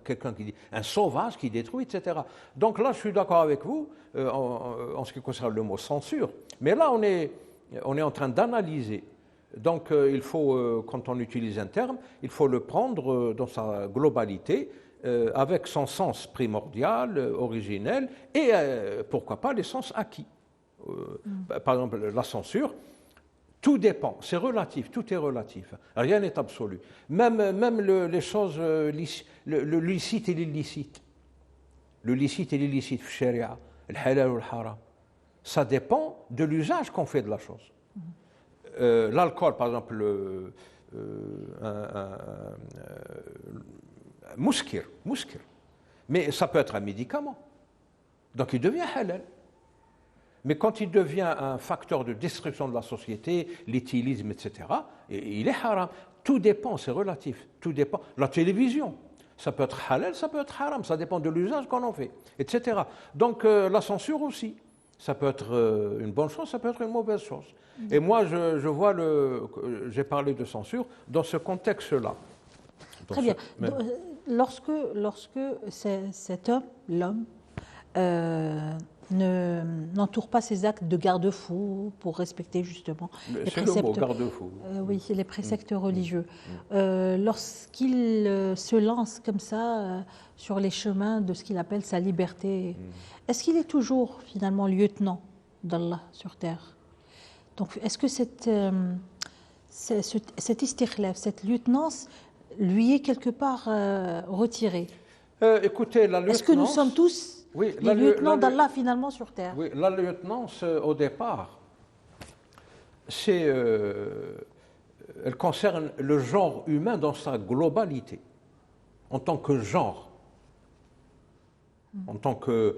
quelqu'un qui dit, un sauvage qui détruit, etc. Donc là, je suis d'accord avec vous en ce qui concerne le mot censure. Mais là, on est en train d'analyser. Donc il faut, quand on utilise un terme, il faut le prendre dans sa globalité, avec son sens primordial, originel, et pourquoi pas les sens acquis. Par exemple, la censure, tout dépend, c'est relatif, tout est relatif, rien n'est absolu. Même les choses, le licite et l'illicite, le licite et l'illicite, sharia, le halal ou le haram, ça dépend de l'usage qu'on fait de la chose. L'alcool, par exemple, muskir, mais ça peut être un médicament, donc il devient halal. Mais quand il devient un facteur de destruction de la société, l'éthylisme, etc., il est haram. Tout dépend, c'est relatif, tout dépend. La télévision, ça peut être halal, ça peut être haram, ça dépend de l'usage qu'on en fait, etc. Donc la censure aussi. Ça peut être une bonne chose, ça peut être une mauvaise chose. Et moi, je vois j'ai parlé de censure dans ce contexte-là. Très bien. Lorsque cet homme, l'homme, n'entoure pas ses actes de garde-fou pour respecter justement les préceptes, le mot, garde-fou. Oui, les préceptes religieux. Lorsqu'il se lance comme ça sur les chemins de ce qu'il appelle sa liberté, est-ce qu'il est toujours finalement lieutenant d'Allah sur terre? Donc, est-ce que cet istikhlaf, cette lieutenance, lui est quelque part retirée? Écoutez, la lieutenance... Est-ce que nous sommes tous les lieutenants d'Allah finalement sur terre? Oui, la lieutenance, au départ, elle concerne le genre humain dans sa globalité, en tant que genre, en tant que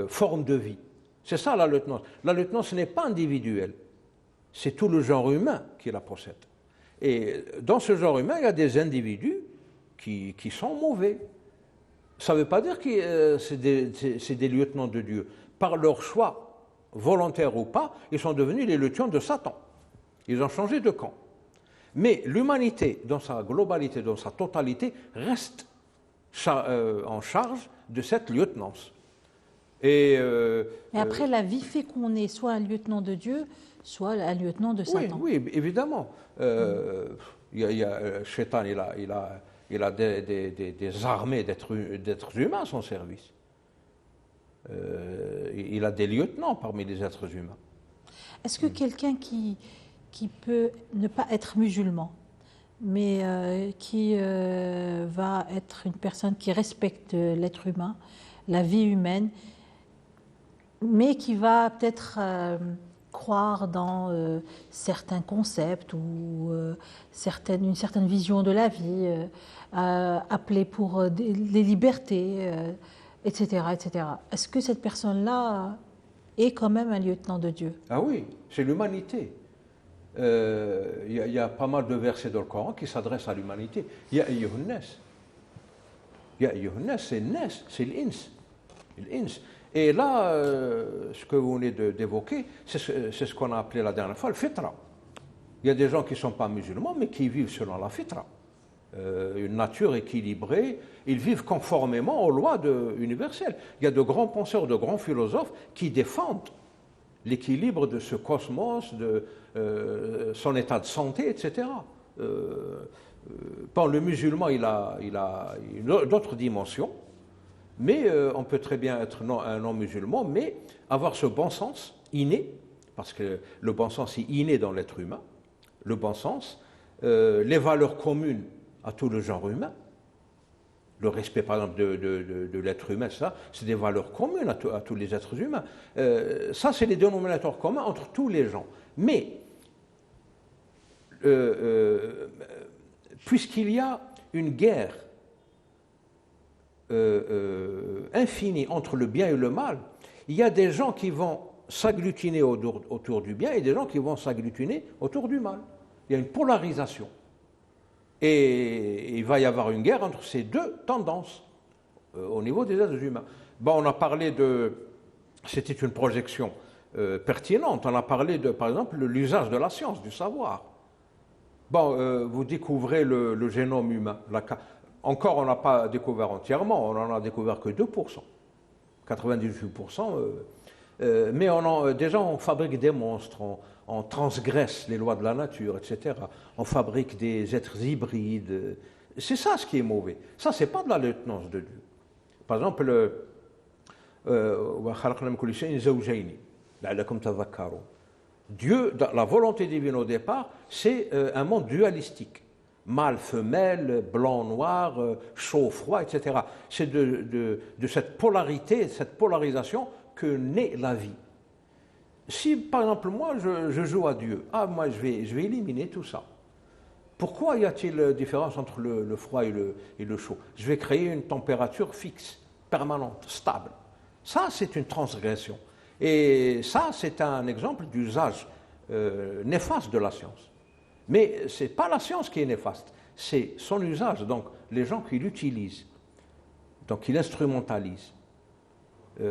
forme de vie. C'est ça la lieutenance. La lieutenance n'est pas individuelle, c'est tout le genre humain qui la possède. Et dans ce genre humain, il y a des individus qui sont mauvais. Ça ne veut pas dire que c'est des lieutenants de Dieu. Par leur choix, volontaire ou pas, ils sont devenus les lieutenants de Satan. Ils ont changé de camp. Mais l'humanité, dans sa globalité, dans sa totalité, reste en charge de cette lieutenance. Mais après, la vie fait qu'on est soit un lieutenant de Dieu, soit un lieutenant de Satan. Oui, évidemment. Shaitan, il a des armées d'êtres humains à son service. Il a des lieutenants parmi les êtres humains. Est-ce que quelqu'un qui peut ne pas être musulman, mais qui va être une personne qui respecte l'être humain, la vie humaine, mais qui va peut-être croire dans certains concepts ou une certaine vision de la vie, appeler pour les libertés, etc., etc. Est-ce que cette personne-là est quand même un lieutenant de Dieu. Ah oui, c'est l'humanité. Y a pas mal de versets dans le Coran qui s'adressent à l'humanité. Ya ayyuhan nas. Ya ayyuhan nas, c'est nas, c'est l'ins. L'ins. Et là, ce que vous venez d'évoquer, c'est ce qu'on a appelé la dernière fois le fitra. Il y a des gens qui ne sont pas musulmans, mais qui vivent selon la fitra. Une nature équilibrée, ils vivent conformément aux lois universelles. Il y a de grands penseurs, de grands philosophes qui défendent l'équilibre de ce cosmos, de son état de santé, etc. Bon, le musulman, il a d'autres dimensions, mais on peut très bien être un non-musulman, mais avoir ce bon sens inné, parce que le bon sens est inné dans l'être humain, le bon sens, les valeurs communes à tout le genre humain, le respect par exemple de l'être humain, ça, c'est des valeurs communes à tous les êtres humains. Ça, c'est les dénominateurs communs entre tous les gens. Mais, puisqu'il y a une guerre infinie entre le bien et le mal, il y a des gens qui vont s'agglutiner autour du bien et des gens qui vont s'agglutiner autour du mal. Il y a une polarisation. Et il va y avoir une guerre entre ces deux tendances au niveau des êtres humains. Bon, on a parlé c'était une projection pertinente, on a parlé par exemple, l'usage de la science, du savoir. Bon, vous découvrez le génome humain. Encore, on n'a pas découvert entièrement, on n'en a découvert que 2%. 98%. Mais déjà, on fabrique des monstres, on transgresse les lois de la nature, etc. On fabrique des êtres hybrides. C'est ça ce qui est mauvais. Ça, c'est pas de la lieutenance de Dieu. Par exemple, Dieu, la volonté divine au départ, c'est un monde dualistique. Mâle, femelle, blanc, noir, chaud, froid, etc. C'est de cette polarité, cette polarisation que naît la vie. Si, par exemple, moi, je joue à Dieu, moi, je vais éliminer tout ça. Pourquoi y a-t-il différence entre le froid et le chaud? Je vais créer une température fixe, permanente, stable. Ça, c'est une transgression. Et ça, c'est un exemple d'usage néfaste de la science. Mais ce n'est pas la science qui est néfaste, c'est son usage, donc les gens qui l'utilisent, donc qui l'instrumentalisent.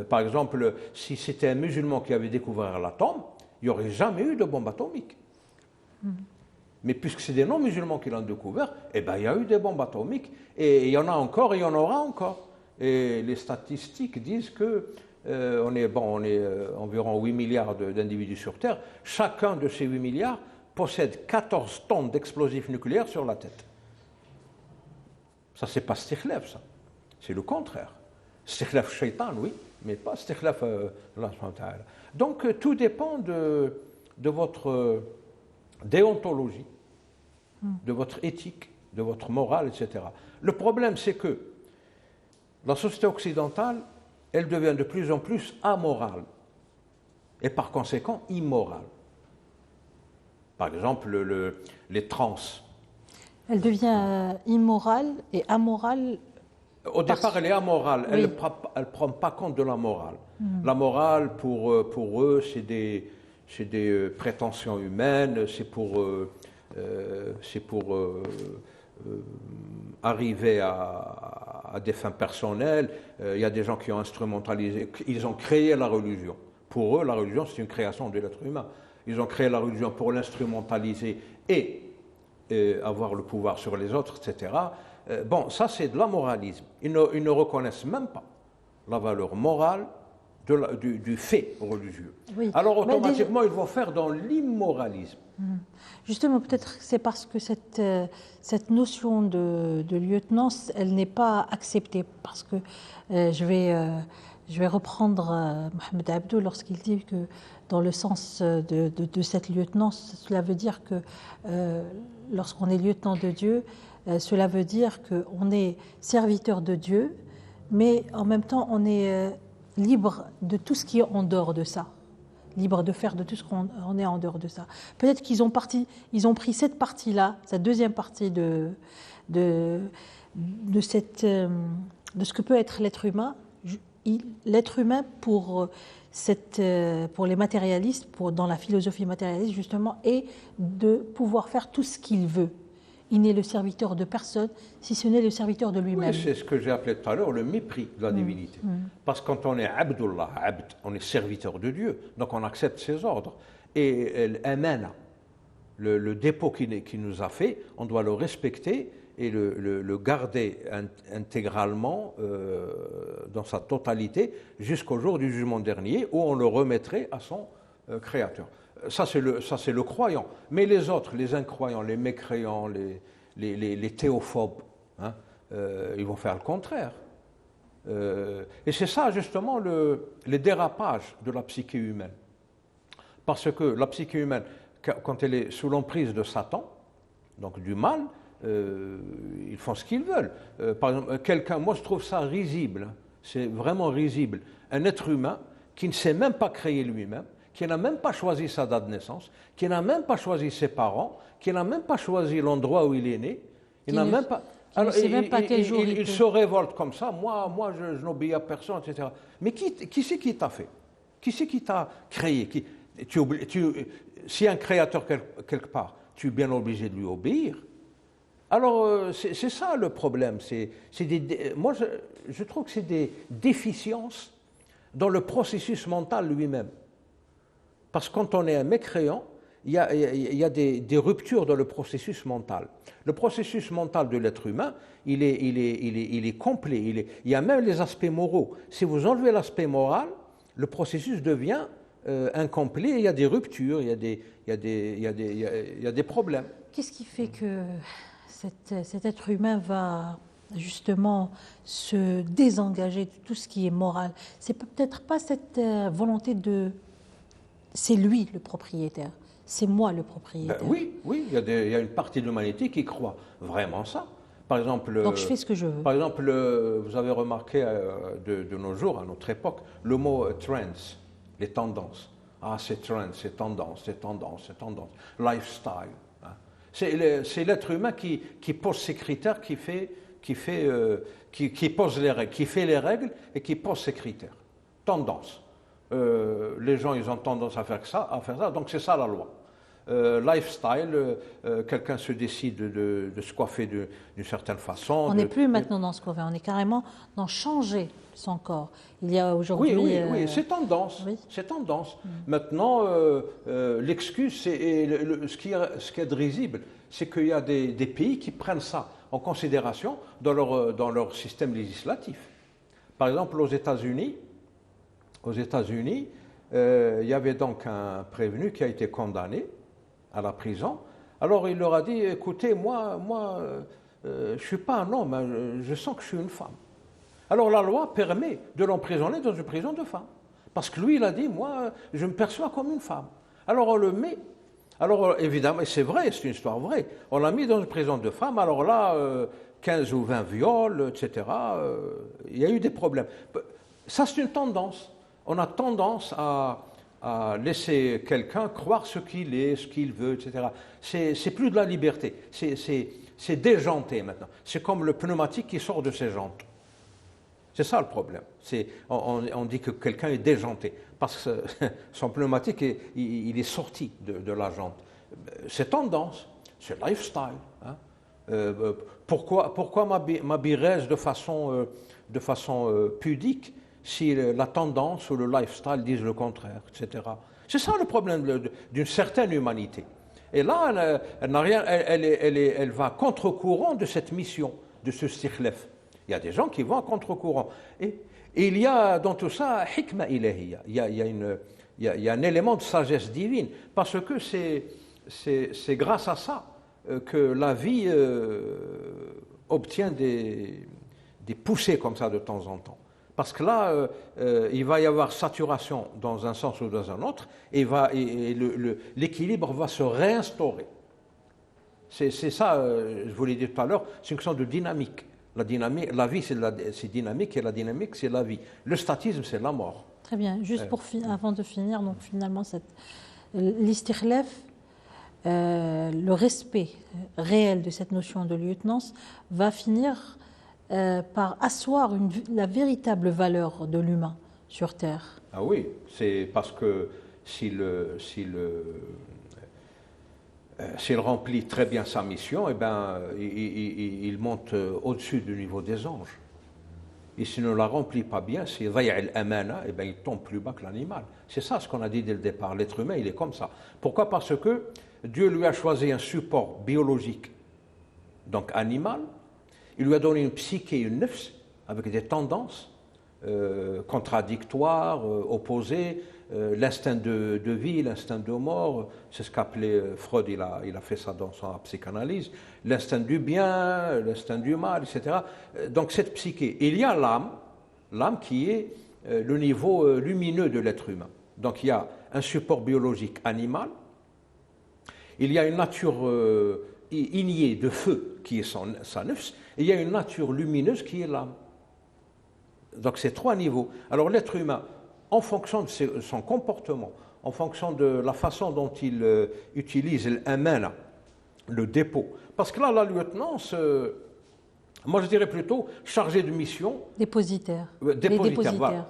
Par exemple, si c'était un musulman qui avait découvert l'atome, il n'y aurait jamais eu de bombe atomique. Mais puisque c'est des non-musulmans qui l'ont découvert, eh ben, il y a eu des bombes atomiques, et il y en a encore, et il y en aura encore. Et les statistiques disent que on est environ 8 milliards d'individus sur Terre. Chacun de ces 8 milliards possède 14 tonnes d'explosifs nucléaires sur la tête. Ça, c'est pas stikhlaf, ça. C'est le contraire. Stikhlaf shaitan, oui, mais pas stikhlaf Allah. Donc, tout dépend de votre déontologie, de votre éthique, de votre morale, etc. Le problème, c'est que la société occidentale, elle devient de plus en plus amorale et par conséquent immorale. Par exemple, les trans. Elle devient immorale et amorale. Au départ, elle est amorale. Oui. Elle ne prend pas compte de la morale. La morale, pour eux, c'est des prétentions humaines, c'est pour arriver à des fins personnelles. Il y a des gens qui ont instrumentalisé, ils ont créé la religion. Pour eux, la religion, c'est une création de l'être humain. Ils ont créé la religion pour l'instrumentaliser et avoir le pouvoir sur les autres, etc. Bon, ça, c'est de l'amoralisme. Ils ne reconnaissent même pas la valeur morale du fait religieux. Oui. Alors, automatiquement, ils vont faire dans l'immoralisme. Justement, peut-être que c'est parce que cette notion de lieutenance, elle n'est pas acceptée. Parce que je vais reprendre Mohamed Abdou lorsqu'il dit que dans le sens de cette lieutenance, cela veut dire que lorsqu'on est lieutenant de Dieu, cela veut dire qu'on est serviteur de Dieu, mais en même temps, on est libre de tout ce qui est en dehors de ça. Libre de faire de tout ce qu'on est en dehors de ça. Peut-être qu'ils ont pris cette partie-là, cette deuxième partie de ce que peut être l'être humain. L'être humain, pour pour les matérialistes, dans la philosophie matérialiste justement, est de pouvoir faire tout ce qu'il veut. Il n'est le serviteur de personne, si ce n'est le serviteur de lui-même. Oui, c'est ce que j'ai appelé tout à l'heure le mépris de la divinité. Parce que quand on est abdullah, abd, on est serviteur de Dieu, donc on accepte ses ordres. Et l'amana, le dépôt qu'il nous a fait, on doit le respecter et le garder intégralement dans sa totalité jusqu'au jour du jugement dernier où on le remettrait à son créateur. Ça, c'est le croyant. Mais les autres, les incroyants, les mécréants, les théophobes, hein, ils vont faire le contraire. Et c'est ça, justement, les dérapages de la psyché humaine. Parce que la psyché humaine, quand elle est sous l'emprise de Satan, donc du mal, ils font ce qu'ils veulent. Par exemple, moi je trouve ça risible, hein, c'est vraiment risible. Un être humain qui ne sait même pas créer lui-même, qui n'a même pas choisi sa date de naissance, qui n'a même pas choisi ses parents, qui n'a même pas choisi l'endroit où il est né, il n'a même pas... Alors, il se révolte comme ça, moi je n'obéis à personne, etc. Mais qui c'est qui t'a fait? Qui c'est qui t'a créé? Si un créateur quelque part, tu es bien obligé de lui obéir. Alors, c'est ça le problème. Moi, je trouve que c'est des déficiences dans le processus mental lui-même. Parce que quand on est un mécréant, il y a des ruptures dans le processus mental. Le processus mental de l'être humain, il est complet. Il y a même les aspects moraux. Si vous enlevez l'aspect moral, le processus devient incomplet. Il y a des ruptures, il y a des problèmes. Qu'est-ce qui fait que cet être humain va justement se désengager de tout ce qui est moral? C'est peut-être pas cette volonté de... C'est lui le propriétaire, c'est moi le propriétaire. Oui, il y a une partie de l'humanité qui croit vraiment ça. Par exemple, donc je fais ce que je veux. Par exemple, vous avez remarqué de nos jours, à notre époque, le mot trends, les tendances. Ah, c'est trends, c'est tendance, c'est tendance, c'est tendance. Lifestyle. Hein. C'est l'être humain qui pose ses critères, qui pose les règles, qui fait les règles et qui pose ses critères. Tendance. Les gens, ils ont tendance à faire ça, donc c'est ça la loi. Lifestyle, quelqu'un se décide de se coiffer d'une certaine façon. On n'est plus maintenant dans se coiffer, on est carrément dans changer son corps. Il y a aujourd'hui... Oui, c'est tendance. Oui. C'est tendance. Maintenant, l'excuse, ce qui est risible, c'est qu'il y a des pays qui prennent ça en considération dans leur système législatif. Par exemple, aux États-Unis, il y avait donc un prévenu qui a été condamné à la prison. Alors il leur a dit, écoutez, moi, je ne suis pas un homme, je sens que je suis une femme. Alors la loi permet de l'emprisonner dans une prison de femmes. Parce que lui, il a dit, moi, je me perçois comme une femme. Alors on le met, alors évidemment, et c'est vrai, c'est une histoire vraie, on l'a mis dans une prison de femmes, alors là, 15 ou 20 viols, etc., il y a eu des problèmes. Ça, c'est une tendance. On a tendance à laisser quelqu'un croire ce qu'il est, ce qu'il veut, etc. C'est plus de la liberté, c'est déjanté maintenant. C'est comme le pneumatique qui sort de ses jantes. C'est ça le problème. On dit que quelqu'un est déjanté, parce que son pneumatique, il est sorti de la jante. C'est tendance, c'est lifestyle. Hein. Pourquoi m'habillerais-je de façon pudique si la tendance ou le lifestyle disent le contraire, etc. C'est ça le problème d'une certaine humanité. Et là, elle va à contre-courant de cette mission, de ce stikhlef. Il y a des gens qui vont à contre-courant. Et il y a dans tout ça, hikma ilahiya. Il y a un élément de sagesse divine, parce que c'est grâce à ça que la vie obtient des poussées comme ça de temps en temps. Parce que là, il va y avoir saturation dans un sens ou dans un autre, et l'équilibre va se réinstaurer. C'est ça, je vous l'ai dit tout à l'heure, c'est une question de dynamique. La vie, c'est dynamique, et la dynamique, c'est la vie. Le statisme, c'est la mort. Très bien. Juste avant de finir, donc finalement, l'istikhlaf, le respect réel de cette notion de lieutenance va finir par asseoir la véritable valeur de l'humain, sur Terre. Ah oui, c'est parce que s'il remplit très bien sa mission, eh ben, il monte au-dessus du niveau des anges. Et s'il ne la remplit pas bien, s'il dhaya al-amana, eh ben, il tombe plus bas que l'animal. C'est ça ce qu'on a dit dès le départ. L'être humain, il est comme ça. Pourquoi? Parce que Dieu lui a choisi un support biologique, donc animal. Il lui a donné une psyché, une nefs, avec des tendances contradictoires, opposées. L'instinct de vie, l'instinct de mort, c'est ce qu'appelait Freud, il a fait ça dans sa psychanalyse, l'instinct du bien, l'instinct du mal, etc. Donc cette psyché. Il y a l'âme qui est le niveau lumineux de l'être humain. Donc il y a un support biologique animal, il y a une nature innée de feu qui est sa nefs, et il y a une nature lumineuse qui est l'âme. Donc c'est 3 niveaux. Alors l'être humain, en fonction de son comportement, en fonction de la façon dont il utilise l'amana, le dépôt. Parce que là, la lieutenance, moi je dirais plutôt chargé de mission. Dépositaire. Dépositaire, voilà,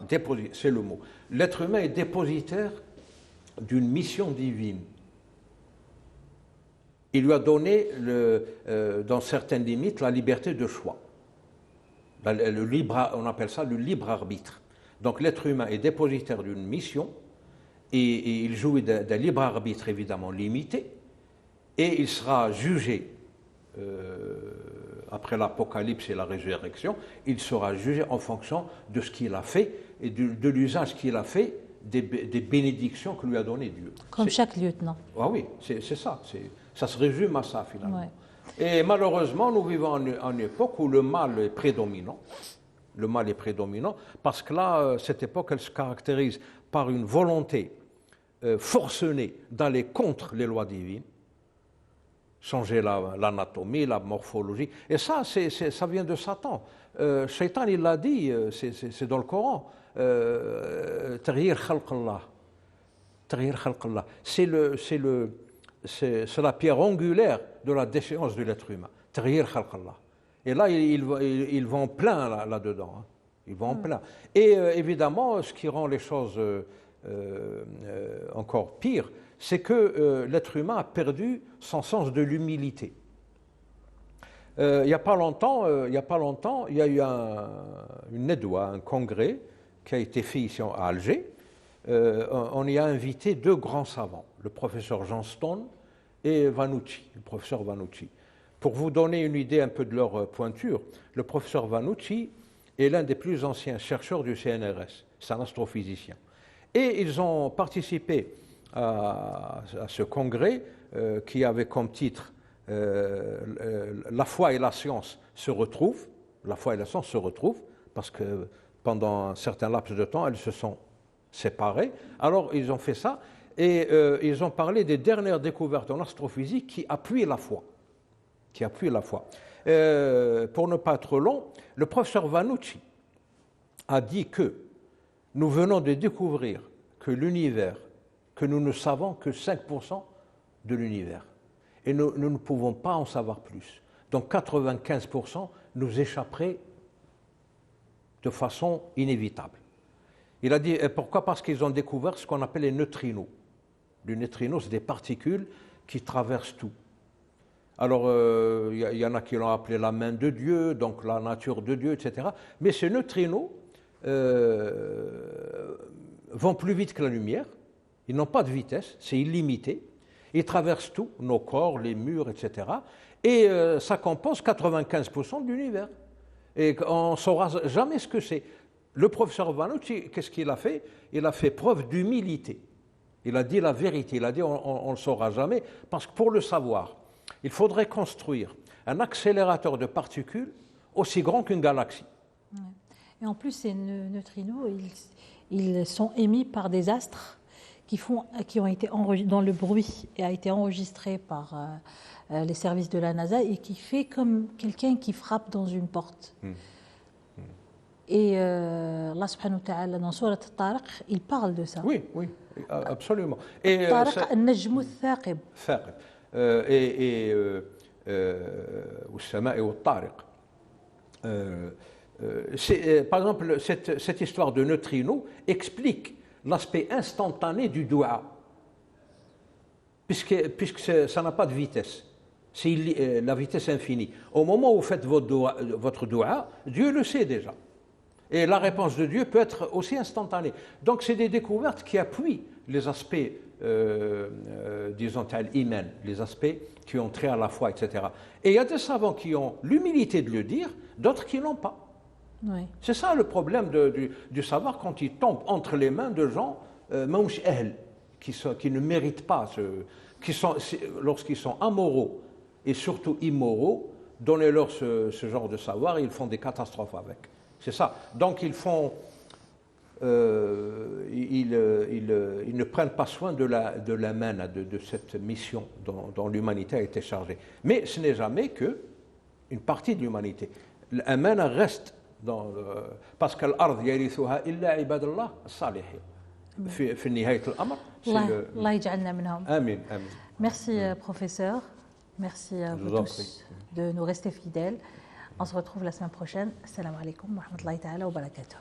c'est le mot. L'être humain est dépositaire d'une mission divine. Il lui a donné, dans certaines limites, la liberté de choix. On appelle ça le libre arbitre. Donc l'être humain est dépositaire d'une mission et il jouit d'un libre arbitre évidemment limité et il sera jugé après l'apocalypse et la résurrection, il sera jugé en fonction de ce qu'il a fait et de l'usage qu'il a fait des bénédictions que lui a donné Dieu. Comme chaque lieutenant. Ah oui, c'est ça. Ça se résume à ça finalement. Ouais. Et malheureusement, nous vivons en une époque où le mal est prédominant. Le mal est prédominant parce que là, cette époque, elle se caractérise par une volonté forcenée d'aller contre les lois divines, changer l'anatomie, la morphologie. Et ça, ça vient de Satan. Shaitan, il l'a dit, c'est dans le Coran. Taghyir khalq Allah. Taghyir khalq Allah. C'est la pierre angulaire de la déchéance de l'être humain. Taghyir khalq Allah. Et là, ils vont en plein là-dedans. Hein. Ils vont en plein. Et évidemment, ce qui rend les choses encore pires, c'est que l'être humain a perdu son sens de l'humilité. Il n'y a pas longtemps, il y a eu une nedwa, un congrès qui a été fait ici à Alger. On y a invité 2 grands savants, le professeur Johnston et Vannucci, le professeur Vannucci. Pour vous donner une idée un peu de leur pointure, le professeur Vannucci est l'un des plus anciens chercheurs du CNRS, c'est un astrophysicien. Et ils ont participé à ce congrès qui avait comme titre La foi et la science se retrouvent. La foi et la science se retrouvent parce que pendant un certain laps de temps, elles se sont séparées. Alors ils ont fait ça et ils ont parlé des dernières découvertes en astrophysique qui appuient la foi. Pour ne pas être long, le professeur Vannucci a dit que nous venons de découvrir que l'univers, que nous ne savons que 5% de l'univers. Et nous ne pouvons pas en savoir plus. Donc 95% nous échapperait de façon inévitable. Il a dit, pourquoi? Parce qu'ils ont découvert ce qu'on appelle les neutrinos. Les neutrinos, c'est des particules qui traversent tout. Alors, il y en a qui l'ont appelé la main de Dieu, donc la nature de Dieu, etc. Mais ces neutrinos vont plus vite que la lumière, ils n'ont pas de vitesse, c'est illimité, ils traversent tout, nos corps, les murs, etc. Et ça compose 95% de l'univers. Et on ne saura jamais ce que c'est. Le professeur Vannucci, qu'est-ce qu'il a fait? Il a fait preuve d'humilité. Il a dit la vérité, il a dit on ne le saura jamais, parce que pour le savoir, il faudrait construire un accélérateur de particules aussi grand qu'une galaxie. Ouais. Et en plus, ces neutrinos, ils sont émis par des astres qui ont été dont le bruit a été enregistré par les services de la NASA et qui fait comme quelqu'un qui frappe dans une porte. Et Allah subhanahu wa ta'ala, dans Surat al-Tariq, il parle de ça. Oui, absolument. Et Tariq al-Najm al-Thaqib. والسماء والطارق. Par exemple, cette histoire de neutrino explique l'aspect instantané du dua, puisque ça n'a pas de vitesse. C'est la vitesse infinie. Au moment où vous faites votre dua, Dieu le sait déjà. Et la réponse de Dieu peut être aussi instantanée. Donc, c'est des découvertes qui appuient les aspects, disons, iman, les aspects qui ont trait à la foi, etc. Et il y a des savants qui ont l'humilité de le dire, d'autres qui n'ont pas. Oui. C'est ça le problème du savoir quand il tombe entre les mains de gens mouch ahl, qui ne méritent pas, lorsqu'ils sont amoraux et surtout immoraux, donnez-leur ce genre de savoir et ils font des catastrophes avec. C'est ça. Donc ils ne prennent pas soin de la mana, de cette mission dont l'humanité a été chargée. Mais ce n'est jamais qu'une partie de l'humanité. La mana reste parce que l'ard yarithuha illa ibadallah as-salihin. في نهاية الأمر. الله يجعلنا منهم. آمين آمين. Merci professeur. Merci à vous tous de nous rester fidèles. On se retrouve la semaine prochaine. Assalamu alaikum wa rahmatullahi ta'ala wa barakatuh.